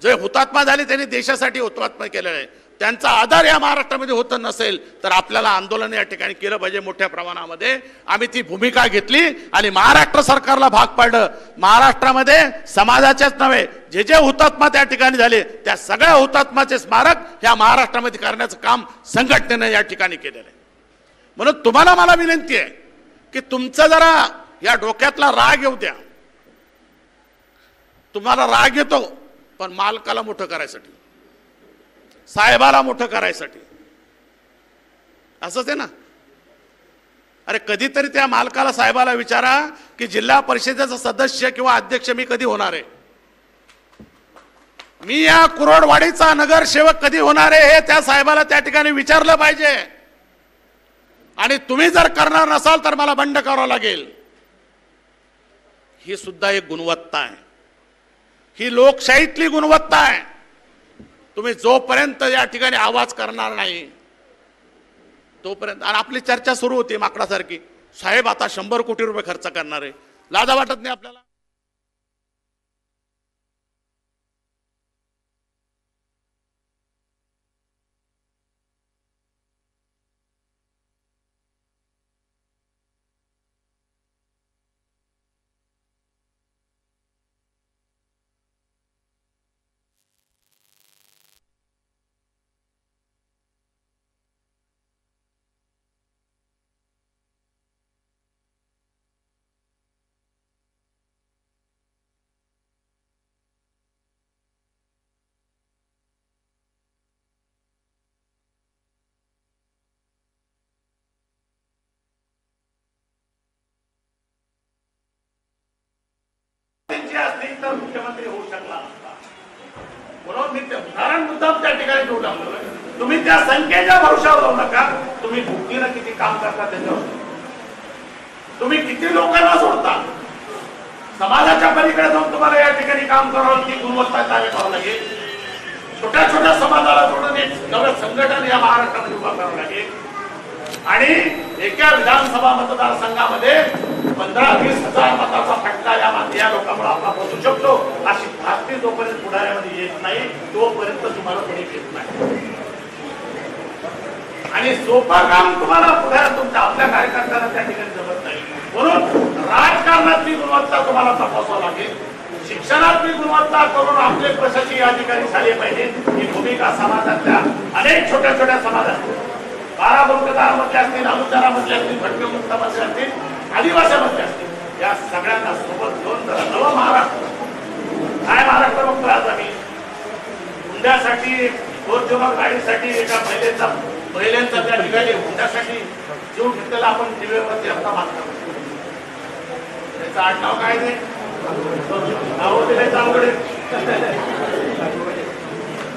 Speaker 10: जे हुतात्मा झाले त्यांनी देशासाठी हुतात्मा केलेलं आहे, त्यांचा आधार या महाराष्ट्रामध्ये होत नसेल तर आपल्याला आंदोलन या ठिकाणी केलं पाहिजे. मोठ्या प्रमाणामध्ये आम्ही ती भूमिका घेतली आणि महाराष्ट्र सरकारला भाग पाडलं. महाराष्ट्रामध्ये समाजाचेच नव्हे, जे जे हुतात्मा त्या ठिकाणी झाले त्या सगळ्या हुतात्माचे स्मारक ह्या महाराष्ट्रामध्ये करण्याचं काम संघटनेने या ठिकाणी केलेलं आहे. म्हणून तुम्हाला मला विनंती आहे की तुमचं जरा या डोक्यातला राग येऊ द्या. तुम्हाला राग येतो, पण मालकाला मोठं करायसाठी, साहेबाला मोठं करायसाठी, असंच आहे ना. अरे कधीतरी त्या मालकाला, साहेबाला विचारा की जिल्हा परिषदेचा सदस्य किंवा अध्यक्ष मी कधी होणार आहे, मी या कुरोडवाडीचा नगरसेवक कधी होणार आहे, हे त्या साहेबाला त्या ठिकाणी विचारलं पाहिजे. आणि तुम्ही जर करणार नसाल तर मला बंड करावं लागेल. ही सुद्धा एक गुणवत्ता आहे, ही लोकशाहीतली गुणवत्ता आहे. तुम्ही जोपर्यंत या ठिकाणी आवाज करणार नाही तोपर्यंत. आणि आपली चर्चा सुरू होती माकडासारखी, साहेब आता 100 कोटी रुपये खर्च करणार आहे. लाजा वाटत नाही आपल्याला? व्हायची असती तर मुख्यमंत्री होऊ शकला नसता. म्हणून मी ते उदाहरण मुद्दाम त्या ठिकाणी घेऊन टाकलं. तुम्ही त्या संख्येच्या भरोशावर जाऊ नका. तुम्ही बुद्धीनं किती काम करता त्याच्यावर, तुम्ही किती लोकांना सोडता. समाजाच्या पलीकडे जाऊन तुम्हाला या ठिकाणी काम करावं, ती गुणवत्ता कार्य करावं लागेल. छोट्या छोट्या समाजाला सोडून एक नवं संघटन या महाराष्ट्रामध्ये उभा करावं लागेल. आणि एका विधानसभा मतदारसंघामध्ये 15-20 हजार मताचा फटका या लोकांमुळे आपला बसू शकतो. अशी खात्री जोपर्यंत पुढाऱ्यामध्ये येत नाही तोपर्यंत तुम्हाला कोणी घेत नाही. आणि सोपं काम तुम्हाला पुढाऱ्या तुमच्या आपल्या कार्यकर्त्यांना त्या ठिकाणी जमत नाही. म्हणून राजकारणातली गुणवत्ता तुम्हाला तपासावं लागेल. शिक्षणातली गुणवत्ता करून आपले प्रशासकीय अधिकारी झाले पाहिजे. ही भूमिका समाजातल्या अनेक छोट्या छोट्या समाजात, बाराबंकदारामधले असतील, अनुदानामधले असतील, भटकमुक्तामधले असतील, आदिवासीमधले असतील, या सगळ्यांना सोबत घेऊन जरा नवं महाराष्ट्र काय महाराष्ट्र बघतोय आज आम्ही. हुंड्यासाठी, गोरजोबा गाडीसाठी एका महिलेचा त्या ठिकाणी हुंड्यासाठी जीव घेतलेला आपण टीव्हीवरती आता मागतो. त्याचं आडनाव काय ते नाव दिलायचं अवघड आहे.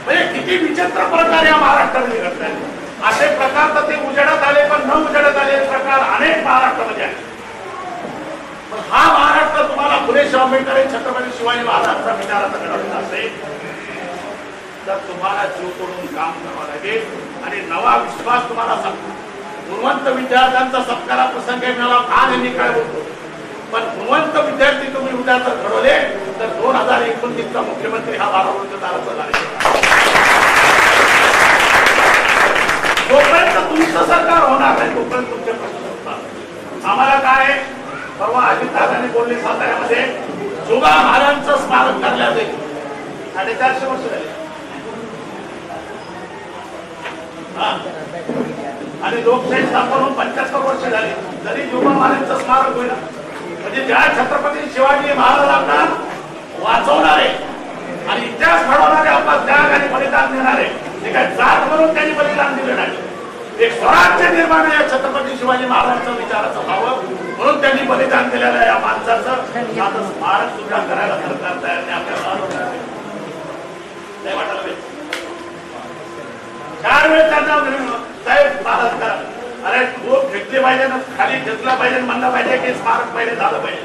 Speaker 10: म्हणजे किती विचित्र प्रकार या महाराष्ट्रामध्ये घडतात. असे प्रकार तर ते उजेडात आले पण न उजेडात आले प्रकार अनेक महाराष्ट्रामध्ये आहेत. पण हा महाराष्ट्र तुम्हाला फुले आंबेडकर छत्रपती शिवाजी महाराजांचा विचाराचा घडवला असेल तर तुम्हाला जीव तोडून काम करावं लागेल आणि नवा विश्वास तुम्हाला गुणवंत विद्यार्थ्यांचा सत्कारा प्रसंग मिळाला का नेहमी काय बोलतो. पण गुणवंत विद्यार्थी तुम्ही उद्या जर घडवले तर 2029चा मुख्यमंत्री हा बाराबंकदाराचा झाला. जोपर्यंत तुमचं सरकार होणार नाही तोपर्यंत तुमचे प्रश्न सुटतात. आम्हाला काय परवा अजितदादांनी बोलले साताऱ्यामध्ये जोगा महाराजांचं स्मारक करण्यात येईल. 450 वर्ष झाले आणि लोकशाही स्थापन होऊन 75 वर्ष झाली तरी जोगा महाराजांचं स्मारक होईल. म्हणजे ज्या छत्रपती शिवाजी महाराजांना वाचवणारे आणि इतिहास घडवणारे, आपला त्याग आणि बलिदान देणारे, ते काय जात म्हणून त्यांनी बलिदान दिलं नाही. एक स्वराज्य निर्माण या छत्रपती शिवाजी महाराजांचं विचाराचं व्हावं म्हणून त्यांनी बलिदान दिलेलं या माणसाचं आता स्मारक सुद्धा करायला सरकार तयार नाही. आपल्याला नाही वाटायला 4 वेळ त्यांना साहेब महाराज करा. अरे लोक घेतले पाहिजे ना, खाली घेतला पाहिजे, म्हणलं पाहिजे की स्मारक पहिले झालं पाहिजे.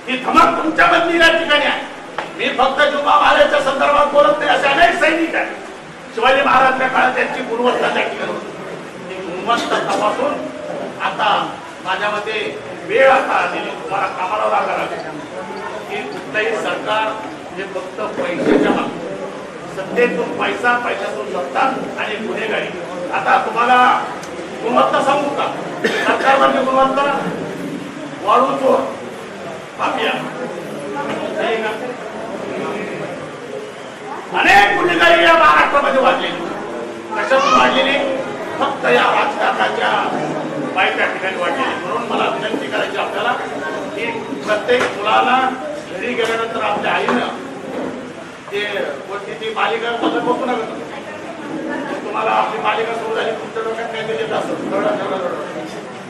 Speaker 10: ही धमक तुमच्या बदली या ठिकाणी आहे. मी फक्त जोगा महाराजांच्या संदर्भात बोलत नाही. असे अनेक सैनिक आहेत शिवाजी महाराजांच्या काळात त्यांची गुणवत्ता त्या ठिकाणी होती. गुणवत्ता तपासून आता माझ्या मते वेळ आता आलेली तुम्हाला कामाला लागणार की कुठलंही सरकार हे फक्त पैशाच्या मागतं, सत्तेतून पैसा, पैशातून सत्ता आणि गुन्हेगारी. आता तुम्हाला गुणवत्ता सांगू का? सरकारमध्ये गुणवत्ता वाढू चोर माफिया अनेक गुन्हेगारी या महाराष्ट्रामध्ये वाढलेली. कशातून वाढलेली? फक्त या राजकारणाच्या बायका ठिकाणी वाढलेली. म्हणून मला विनंती करायची आपल्याला की प्रत्येक मुलाला घरी गेल्यानंतर आपल्या आईनं ते कोणती ती मालिका मला बघू नका. तुम्हाला आपली मालिका सुरू झाली तुमच्या डोक्यात काय ते येत असतं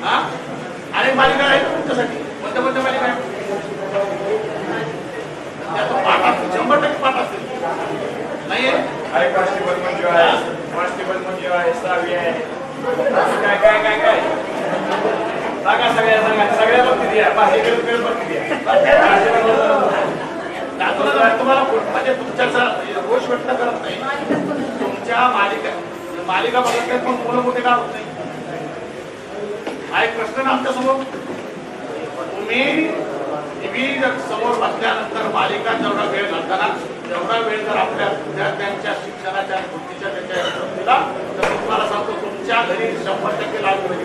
Speaker 10: हा. अनेक मालिका आहेत तुमच्यासाठी. कोणत्या मालिका आहे त्याचा पाठ असतील, 100% पाठ असतील. नाही आहे कॉन्स्टेबल म्हणजे आहे, सावी आहे, काय काय काय काय सांगा सगळ्या बाबतीत या तुम्हाला म्हणजे तुमच्याचा रोष व्यक्त करत नाही. तुमच्या मालिका बघत नाही पण मुलं मोठे का होत नाही हा एक प्रश्न आमच्या समोर. तुम्ही टीव्ही समोर बसल्यानंतर मालिका जेवढा वेळ घालताना तेवढा वेळ जर आपल्या विद्यार्थ्यांच्या शिक्षणाच्या बुद्धीच्या त्याच्या दिला तर तुम्हाला सांगतो तुमच्या घरी 100% लागू होईल.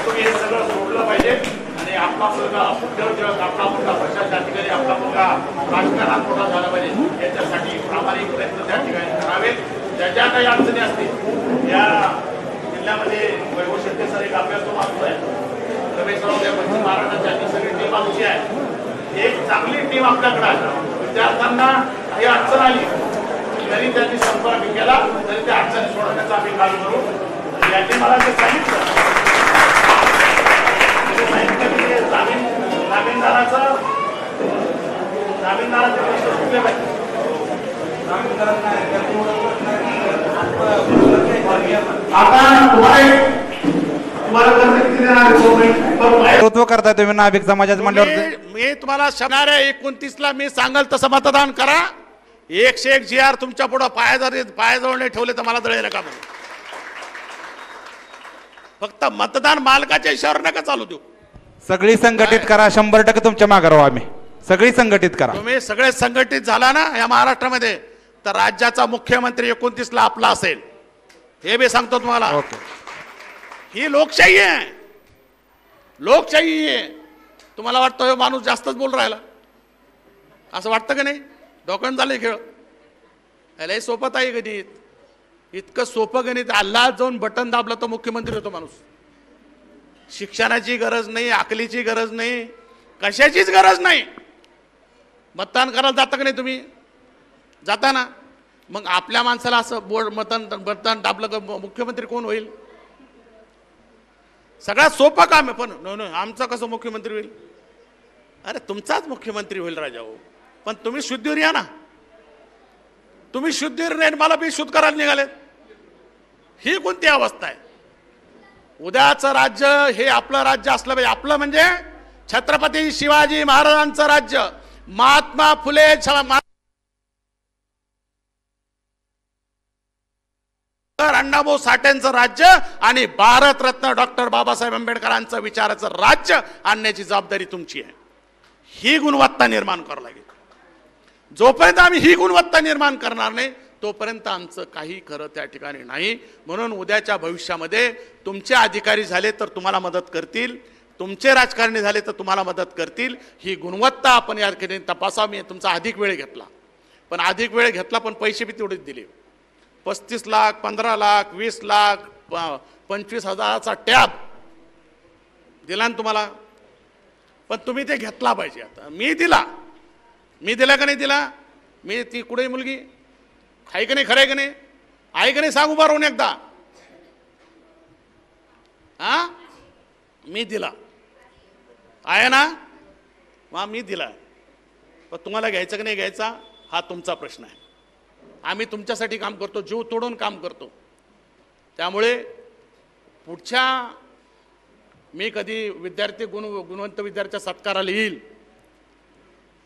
Speaker 10: तुम्ही हे सगळं सोडलं पाहिजे आणि आपला मुलगा उद्योजक, आपला मुलगा प्रशासन अधिकारी, आपला मुलगा राजकारणात मोठा झाला पाहिजे याच्यासाठी प्रामाणिक प्रयत्न त्या ठिकाणी करावेत. ज्या ज्या काही अडचणी असतील या जिल्ह्यामध्ये वैभव शेट्टे सर एक अभ्यासू माणूस आहे, रमेश पश्चिम महाराष्ट्राची अशी सगळी टीम आमची आहे. एक चांगली टीम आपल्याकडे आहे. विद्यार्थ्यांना काही अडचण आली तरी त्यांनी संपर्क केला तरी त्या अडचणी सोडवण्याचा आम्ही काम करू. यांनी मला ते सांगितलं
Speaker 7: नेतृत्व करताय तुम्ही नाभिक समाजाचं म्हणल्यावर
Speaker 10: मी तुम्हाला शनिवार 29ला मी सांगाल तसं मतदान करा. 101 GR तुमच्या पुढे पायाजवळ नाही ठेवले तर मला दळेल का म्हणून. फक्त मतदान मालकाच्या इशावर नका चालू देऊ.
Speaker 7: सगळी संघटित करा. 100% तुमच्या मागे राहू आम्ही. सगळी संघटित करा.
Speaker 10: तुम्ही सगळे संघटित झाला ना या महाराष्ट्रामध्ये तर राज्याचा मुख्यमंत्री 29ला आपला असेल. हे मी सांगतो तुम्हाला. ही लोकशाही आहे. लोकशाही आहे. तुम्हाला वाटतं माणूस जास्तच बोल राहिला असं वाटतं का नाही? डोकं झाले खेळ. याला सोपत आहे गणित. इतकं सोपं गणित. अल्लाह जाऊन बटन दाबलं तर मुख्यमंत्री होतो माणूस. शिक्षणाची गरज नाही, अकलीची गरज नाही, कशाचीच गरज नाही. मतदान करायला जाता का नाही तुम्ही? जाता ना. मग आपल्या माणसाला असं बोर्ड मतदान दाबलं का मुख्यमंत्री कोण होईल? सगळ्यात सोपं काम आहे. पण आमचा कसं मुख्यमंत्री होईल? अरे तुमचाच मुख्यमंत्री होईल राजा हो. पण तुम्ही शुद्धीवर या ना. तुम्ही शुद्धीवर नाही मला बी शुद्ध करायला निघालेत. ही कोणती अवस्था आहे? उद्याचं राज्य हे आपलं राज्य असलं पाहिजे. आपलं म्हणजे छत्रपती शिवाजी महाराजांचं राज्य, महात्मा फुले अण्णाभाऊ साठेंचं राज्य आणि भारतरत्न डॉक्टर बाबासाहेब आंबेडकरांचं विचाराचं राज्य आणण्याची जबाबदारी तुमची आहे. ही गुणवत्ता निर्माण करावी लागेल. जोपर्यंत आम्ही ही गुणवत्ता निर्माण करणार नाही तोपर्यंत आमचं काही खरं त्या ठिकाणी नाही. म्हणून उद्याच्या भविष्यामध्ये तुमचे अधिकारी झाले तर तुम्हाला मदत करतील, तुमचे राजकारणी झाले तर तुम्हाला मदत करतील. ही गुणवत्ता आपण या ठिकाणी तपासावी. मी तुमचा अधिक वेळ घेतला पण पैसे बी तेवढेच दिले. 35 लाख, 15 लाख, 20 लाख, 25,000चा टॅब दिला ना तुम्हाला. पण तुम्ही ते घेतला पाहिजे. आता मी दिला का नाही दिला? मी ती कुठे मुलगी आहे का नाही? खरं आहे का नाही? आहे का नाही? सांग उभा राहून एकदा. हा मी दिला आहे ना? मग मी दिला. पण तुम्हाला घ्यायचं का नाही घ्यायचा हा तुमचा प्रश्न आहे. आम्ही तुमच्यासाठी काम करतो, जीव तोडून काम करतो. त्यामुळे पुढच्या मी कधी गुणवंत विद्यार्थ्या सत्काराला येईल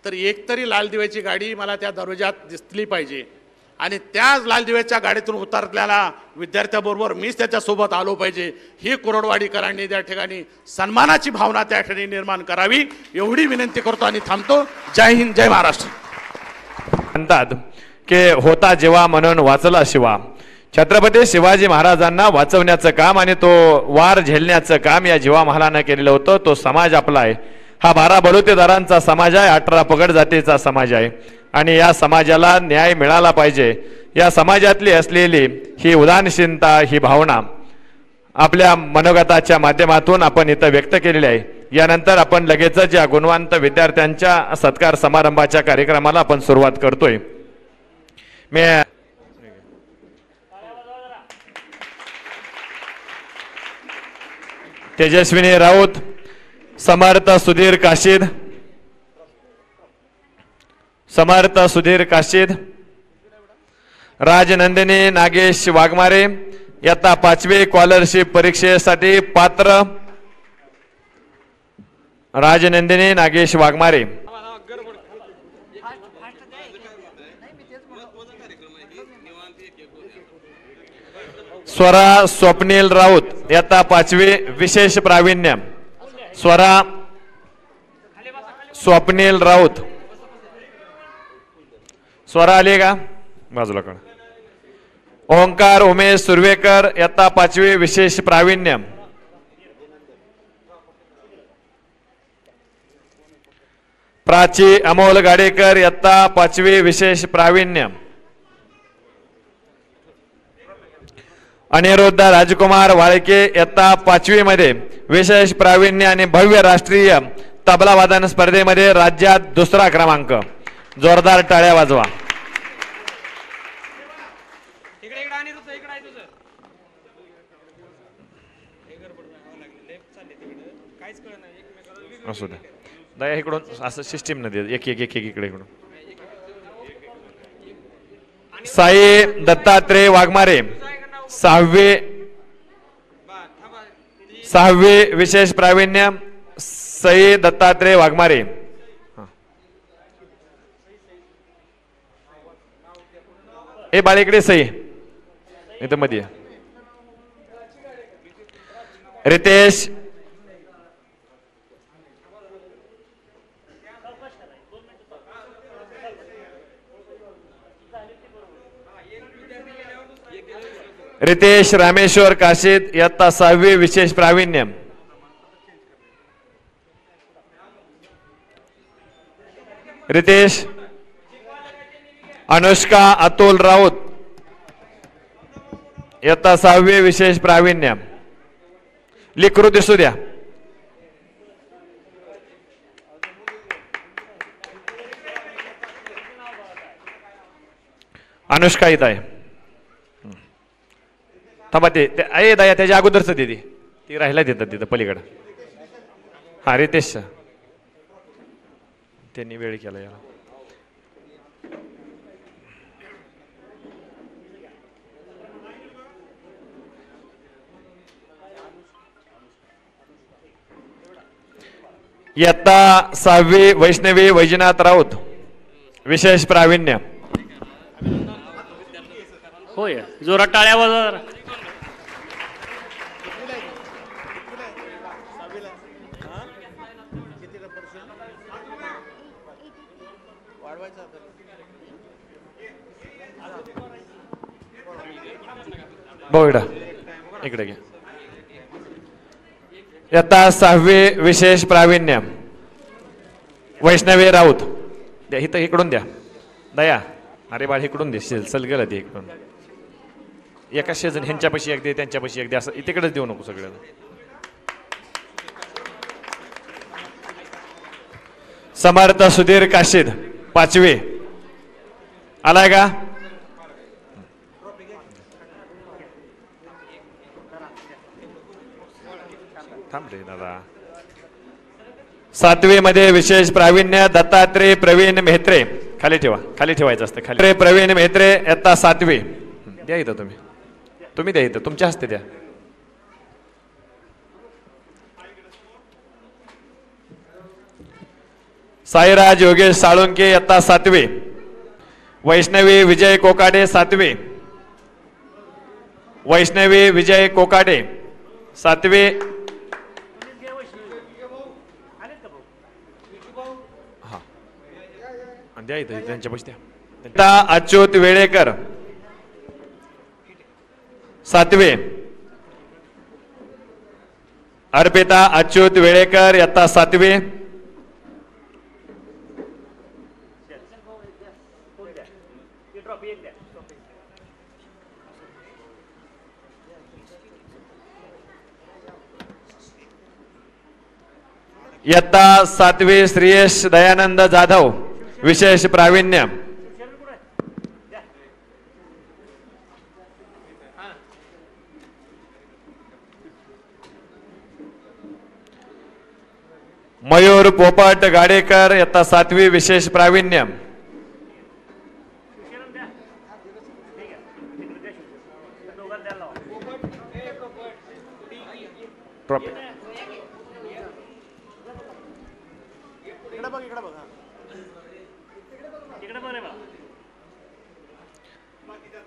Speaker 10: तर एकतरी लाल दिव्याची गाडी मला त्या दरवाजात दिसली पाहिजे आणि त्या लाल दिव्याच्या गाडीतून उतरलेल्या विद्यार्थ्याबरोबर मीच त्याच्यासोबत आलो पाहिजे. ही कुरडवाडीकरांनी त्या ठिकाणी सन्मानाची भावना त्या ठिकाणी निर्माण करावी एवढी विनंती करतो आणि थांबतो. जय हिंद, जय महाराष्ट्र.
Speaker 2: म्हणतात की होता जेव्हा म्हणून वाचला शिवा. छत्रपती शिवाजी महाराजांना वाचवण्याचं काम आणि तो वार झेलण्याचं काम या जीवा महालानं केलेलं होतं. तो समाज आपला आहे. हा 12 बलुतेदारांचा समाज आहे, 18 पगड जातीचा समाज आहे आणि या समाजाला न्याय मिळाला पाहिजे. या समाजातली असलेली ही उदासीनता, ही भावना आपल्या मनोगताच्या माध्यमातून आपण इथं व्यक्त केलेली आहे. यानंतर आपण लगेचच या गुणवंत विद्यार्थ्यांच्या सत्कार समारंभाच्या कार्यक्रमाला आपण सुरुवात करतोय. मी तेजस्विनी राऊत, समर्थ सुधीर काशीद, राजनंदिनी नागेश वाघमारे इयत्ता 5वी स्कॉलरशिप परीक्षेसाठी पात्र. राजनंदिनी नागेश वाघमारे. स्वरा स्वप्नील राऊत इयत्ता 5वी विशेष प्रावीण्य. स्वरा स्वप्नील राऊत. स्वरा आली का बाजूला काढ. ओंकार उमेश सुर्वेकर इयत्ता 5वी विशेष प्रावीण्य. प्राची अमोल गाडेकर इयत्ता 5वी विशेष प्रावीण्य. अनिरुद्ध राजकुमार वाळके इयत्ता 5वी मध्ये विशेष प्रावीण्य आणि भव्य राष्ट्रीय तबला वादन स्पर्धेमध्ये राज्यात 2रा क्रमांक. जोरदार टाळ्या वाजवा. असू द्या. दया इकडून असं सिस्टीम न दे, एक एक एक एक इकडे इकडून. साई दत्तात्रय वाघमारे, 6वे विशेष प्रावीण्य, साई दत्तात्रय वाघमारे. ए बाळीकडे सई इथं मध्ये. रितेश रामेश्वर काशीद, इयत्ता 6वी विशेष प्रावीण्य. रितेश. अनुष्का अतुल राऊत, इयत्ता 6वी विशेष प्रावीण्य. लिखरू दिसू द्या. अनुष्का इथं आहे. थांबा ते आहे दया, त्याच्या अगोदरच दे ती राहिला देतात तिथं पलीकडं. हा रितेश त्यांनी वेळ केला याला. इयत्ता 6वी वैष्णवी वैजनाथ राऊत, विशेष प्रावीण्य.
Speaker 8: होय, जोरात टाळ्या वाजवा.
Speaker 2: बोर्डा इकडे घ्या. इयत्ता 6वी विशेष प्रावीण्य, वैष्णवी राऊत. द्या इथं इकडून द्या दया. अरे बाळ इकडून दे, चल गेलं ते इकडून. एका शेजन ह्यांच्यापाशी एक दे, त्यांच्यापाशी एक दे, असं तिकडेच देऊ नको सगळ्याला. समर्थ सुधीर काशीद, 5वी. आलाय का? थांब रे दादा. 7वी मध्ये विशेष प्रावीण्य, दत्तात्रय प्रवीण मेहत्रे. खाली ठेवा, खाली ठेवायचं असतं खाली. प्रवीण मेहत्रे, इयत्ता 7वी. द्या इथं तुम्ही द्या इथं, तुमच्या हस्ते द्या. साईराज योगेश साळुंके, इयत्ता 7वी. वैष्णवी विजय कोकाडे, 7वी. वैष्णवी विजय कोकाडे, 7वी. द्या इथं त्यांच्यापाशी द्या. अच्युत वेळेकर, 7वी. अर्पिता अच्युत वेळेकर, इयत्ता 7वी. इयत्ता 7वी श्रेयश दयानंद जाधव, विशेष प्रावीण्य. मयूर पोपट गाडेकर, इयत्ता 7वी विशेष प्रावीण्य.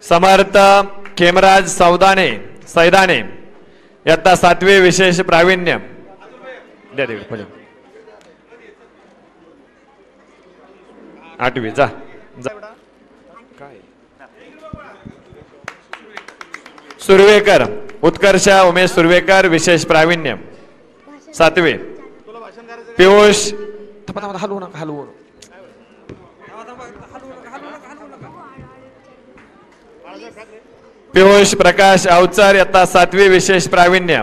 Speaker 2: समर्थ खेमराज सैदाने, इयत्ता 7वी विशेष प्रावीण्य. द्या तिकडे पहिले. 8वी. जा काय. सुर्वेकर उत्कर्षा उमेश सुर्वेकर, विशेष प्रावीण्य, 7वी. पियुष हलवू नका हलवू. पियुष प्रकाश अवचर, इयत्ता 7वी विशेष प्रावीण्य.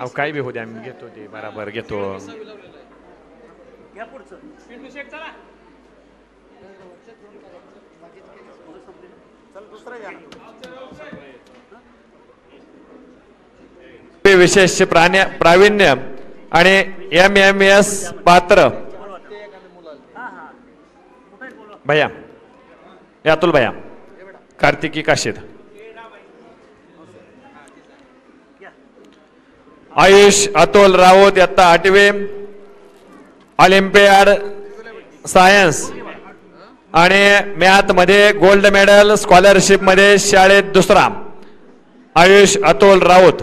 Speaker 2: अहो काय बी होते, आम्ही घेतो ते बराबर घेतो. विशेष प्रावीण्य आणि MMS पात्र भैया अतुल भैया कार्तिकी काशीद आयुष अतुल राऊत इयत्ता 8वी ऑलिम्पियाड सायन्स आणि मॅथ मध्ये गोल्ड मेडल स्कॉलरशिप मध्ये शाळेत दुसरा आयुष अतुल राऊत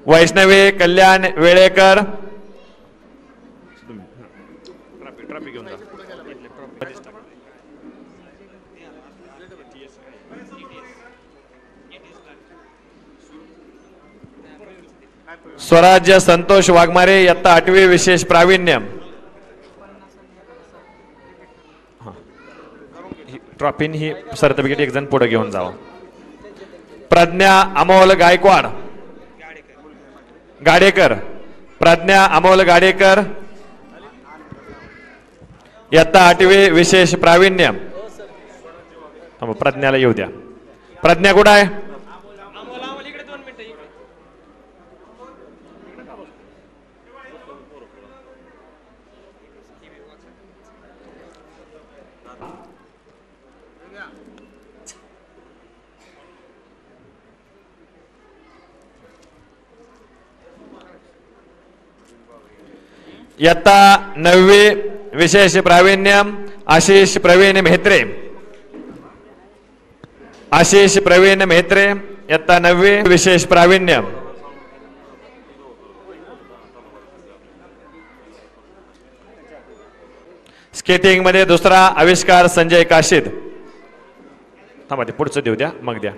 Speaker 2: वैष्णवी कल्याण वेळेकर स्वराज्य संतोष वाघमारे इयत्ता 8वी विशेष प्रावीण्य ट्रॉफी ही सर्टिफिकेट एक जण पुढे घेऊन जावं प्रज्ञा अमोल गायकवाड गाडेकर प्रज्ञा अमोल गाडेकर इयत्ता 8वी विशेष प्रावीण्य प्रज्ञाला येऊ द्या प्रज्ञा कुठं आहे इयत्ता 9वी विशेष प्रावीण्य आशिष प्रवीण मेहत्रे आशिष प्रवीण मेहत्रे इयत्ता 9वी विशेष प्रावीण्य स्केटिंग मध्ये दुसरा आविष्कार संजय काशीद थांबा ते पुढचं देऊ द्या मग द्या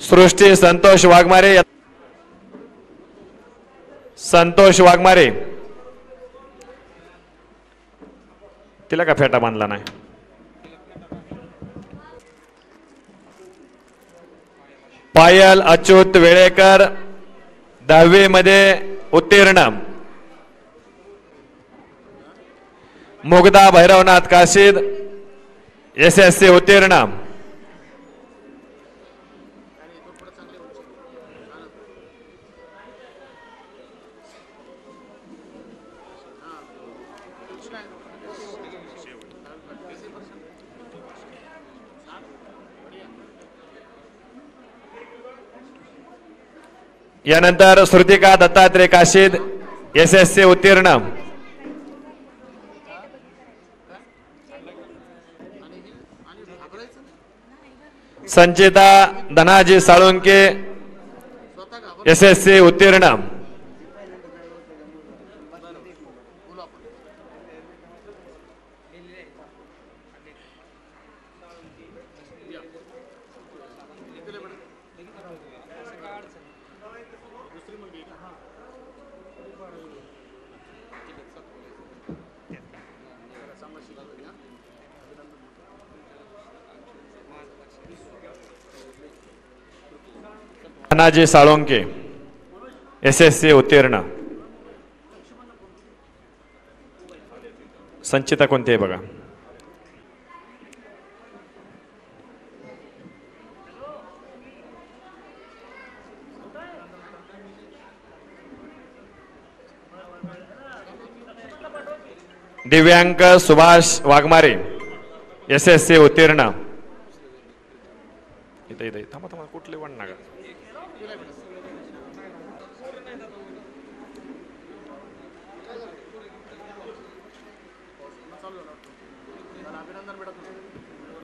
Speaker 2: सृष्टी संतोष वाघमारे संतोष वाघमारे तिला का फेटा बांधला नाही पायल अच्युत वेळेकर 10वी मध्ये उत्तीर्ण मुग्धा भैरवनाथ काशीद SSC उत्तीर्ण यानंतर श्रुतिका दत्तात्रय काशीद SSC उत्तीर्ण संचिता धनाजी साळुंके SSC उत्तीर्ण धनाजी साळुंके SSC उत्तीर्ण संचिता कोणती आहे बघा दिव्यांक सुभाष वाघमारे SSC उत्तीर्ण इथे थांबा थांबा कुठले वण नका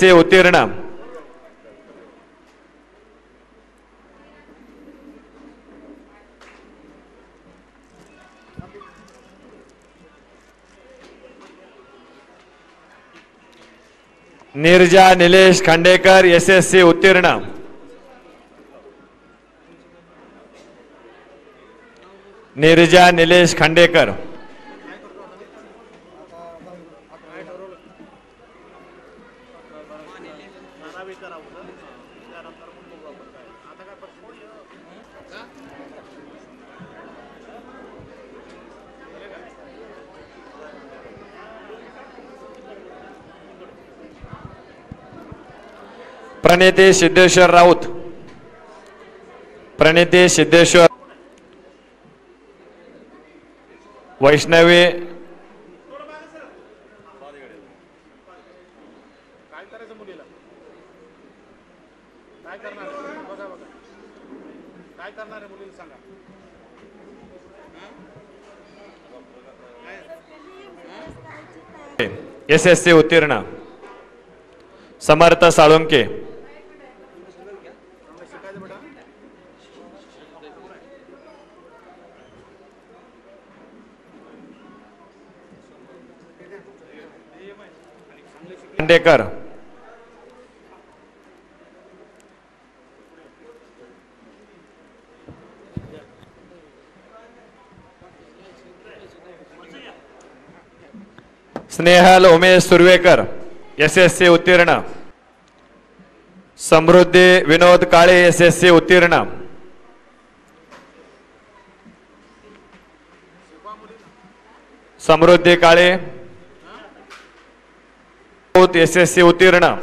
Speaker 2: ते उत्तीर्ण निर्जा निलेश खांडेकर SSC उत्तीर्ण निर्जा निलेश खांडेकर प्रणिती सिद्धेश्वर राऊत, प्रणिती सिद्धेश्वर, वैष्णवी SSC उत्तीर्ण, समर्थ साळुंके, खांडेकर, स्नेहल उमेश सुर्वेकर SSC उत्तीर्ण, समृद्धी विनोद काळे SSC उत्तीर्ण, समृद्धी काळे SSC उत्तीर्ण,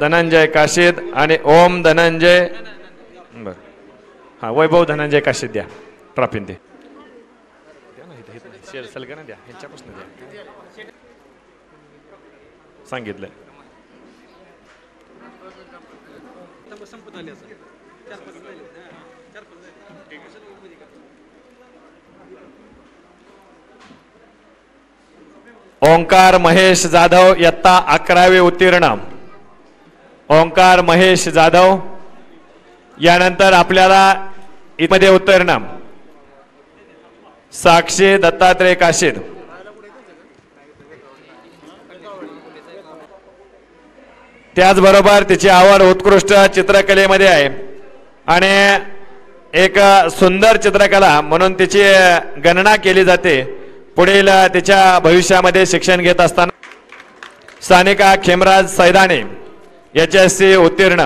Speaker 2: धनंजय काशीद आणि ओम धनंजय, बर हा वैभव धनंजय काशीद द्या ट्रॉफी दे सलगना द्या ह्यांच्यापासून द्या सांगितलं. ओंकार महेश जाधव इयत्ता 11वी उत्तीर्ण, ओंकार महेश जाधव. यानंतर आपल्याला इथे उत्तीर्ण साक्षी दत्तात्रय काशीद, त्याचबरोबर तिची आवड उत्कृष्ट चित्रकलेमध्ये आहे आणि एक सुंदर चित्रकला म्हणून तिची गणना केली जाते. पुढील तिच्या भविष्यामध्ये शिक्षण घेत असताना सानिका खेमराज सैदाने HSC उत्तीर्ण,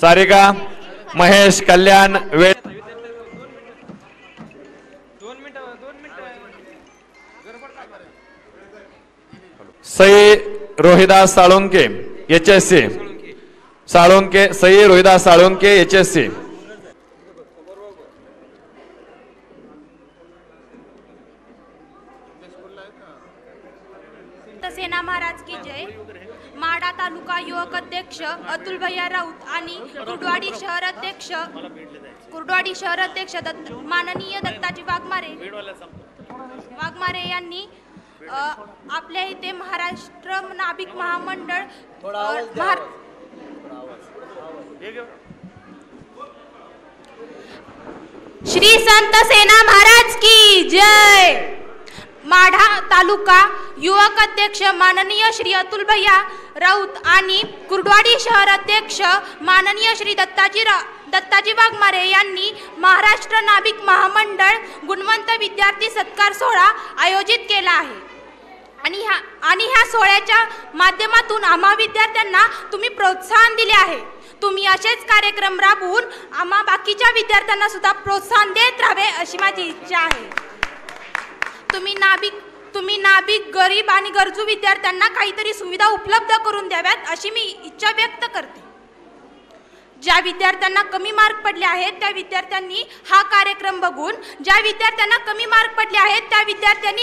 Speaker 2: सारिका महेश कल्याण वेळ, सई रोहिदास साळुंके HSC, साळुंके सई रोहिदास साळुंके HSC.
Speaker 11: सेना महाराज की जय. माढा तालुका युवक अध्यक्ष अतुल भैया राऊत आणि कुर्डवाडी शहर अध्यक्ष माननीय दत्ताजी वाघमारे यांनी आपल्या इथे महाराष्ट्र नाभिक महामंडळ श्री संत सेना महाराज की जय. माढा तालुका युवक अध्यक्ष माननीय श्री अतुल भैया राऊत आणि कुर्डवाडी शहर अध्यक्ष माननीय श्री दत्ताजी वाघमारे यांनी महाराष्ट्र नाभिक महामंडळ गुणवंत विद्यार्थी सत्कार सोहळा आयोजित केला आहे आणि ह्या सोहळ्याच्या माध्यमातून आम्हा विद्यार्थ्यांना तुम्ही प्रोत्साहन दिले आहे. तुम्ही असेच कार्यक्रम राबवून आम्हा बाकीच्या विद्यार्थ्यांना सुद्धा प्रोत्साहन देत राहावे अशी माझी इच्छा आहे. तुम्ही नाभिक गरीब आणि गरजू विद्यार्थ्यांना काहीतरी सुविधा उपलब्ध करून द्याव्यात अशी मी इच्छा व्यक्त करते. ज्या विद्यार्थ्यांना कमी मार्क पडले आहेत त्या विद्यार्थ्यांनी हा कार्यक्रम बघून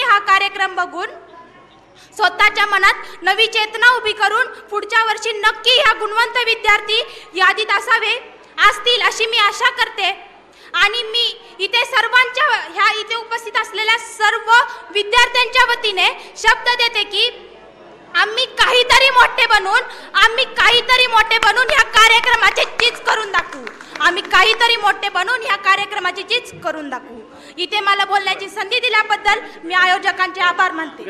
Speaker 11: हा कार्यक्रम बघून स्वतःच्या मनात नवी चेतना उभी करून पुढच्या वर्षी नक्की ह्या गुणवंत विद्यार्थी यादीत असतील अशी मी आशा करते. आणि मी इथे इथे उपस्थित असलेल्या सर्व विद्यार्थ्यांच्या वतीने शब्द देते की आम्ही काहीतरी मोठे बनून ह्या कार्यक्रमाची चीज करून दाखवू. इथे मला बोलण्याची संधी दिल्याबद्दल मी आयोजकांचे आभार मानते.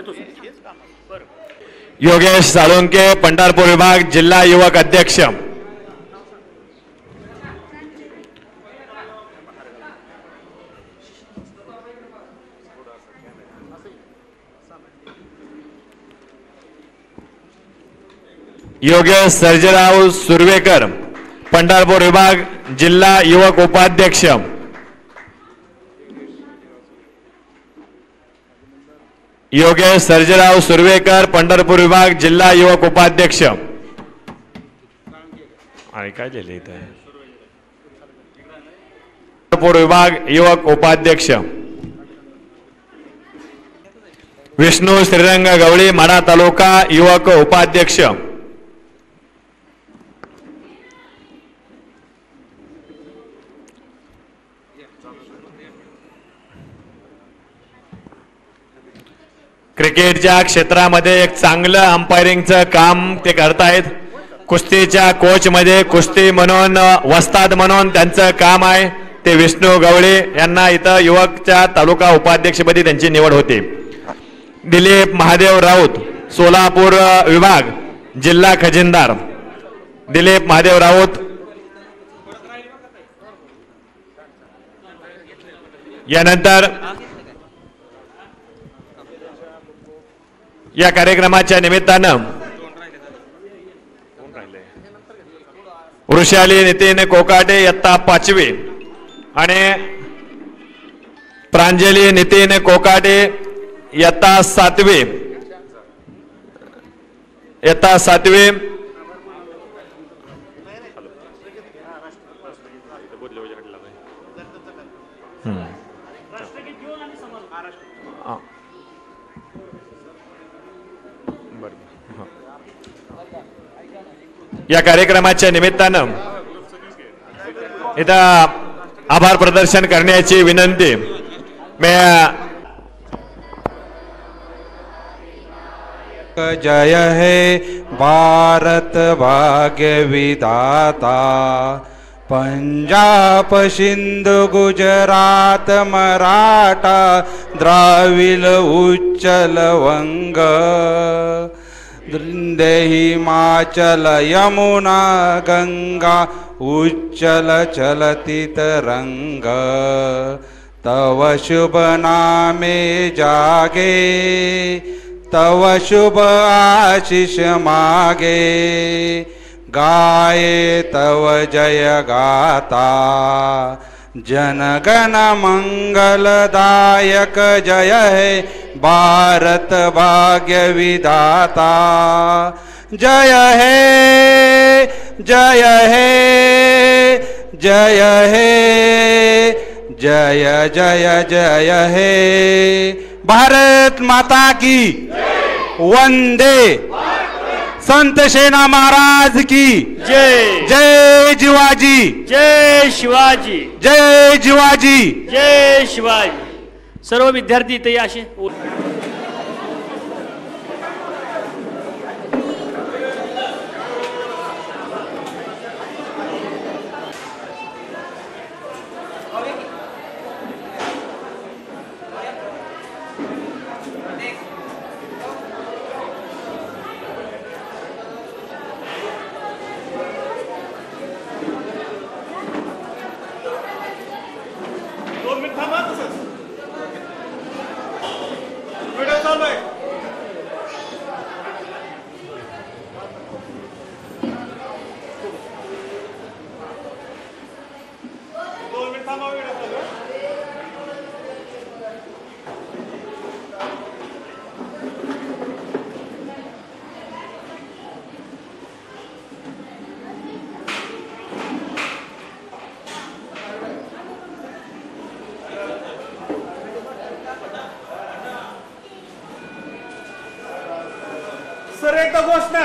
Speaker 2: योगेश साळुंके, पंढरपूर विभाग, जिल्हा युवक अध्यक्ष. योगेश सर्जेराव सुर्वेकर, पंढरपूर विभाग, जिल्हा युवक उपाध्यक्ष. योगेश सर्जेराव सुर्वेकर, पंढरपूर विभाग, जिल्हा युवक उपाध्यक्ष. आणि काय लिहिले इथे? पंढरपूर विभाग युवक उपाध्यक्ष. विष्णू श्रीरंग गवळी, माढा तालुका, युवक उपाध्यक्ष. क्रिकेटच्या क्षेत्रामध्ये एक चांगलं अंपायरिंगचं काम ते करतायत. कुस्तीच्या कोच मध्ये कुस्ती म्हणून वस्ताद म्हणून त्यांचं काम आहे. ते विष्णू गवळी यांना इथं युवकच्या तालुका उपाध्यक्षपदी त्यांची निवड होती. दिलीप महादेव राऊत, सोलापूर विभाग, जिल्हा खजिनदार. दिलीप महादेव राऊत यानंतर या कार्यक्रमाच्या निमित्तानं वृषाली नितीन कोकाटे इयत्ता 5वी आणि प्रांजली नितीन कोकाटे इयत्ता 7वी. या कार्यक्रमाच्या निमित्तानं इथं आभार प्रदर्शन करण्याची विनंती.
Speaker 12: जय हे भारत भाग्य विधाता, पंजाब सिंधु गुजरात मराठा द्राविड उच्चल वंग, वृंदे हिमाचल यमुना गंगा उच्चल चलती तरंग, तव शुभ नामे जागे, तव शुभ आशीष मागे, गाये तव जय गाता, जनगण मंगलदायक जय हे भारत भाग्य विधाता. जय हे जय हे जय हे जय जय जय हे. भारत माता की वंदे. संत सेना महाराज की
Speaker 8: जय.
Speaker 12: जय जिवाजी,
Speaker 8: जय शिवाजी,
Speaker 12: जय जिवाजी,
Speaker 8: जय शिवाजी. सर्व विद्यार्थी इथे असे
Speaker 13: सर एकदा घोषणा.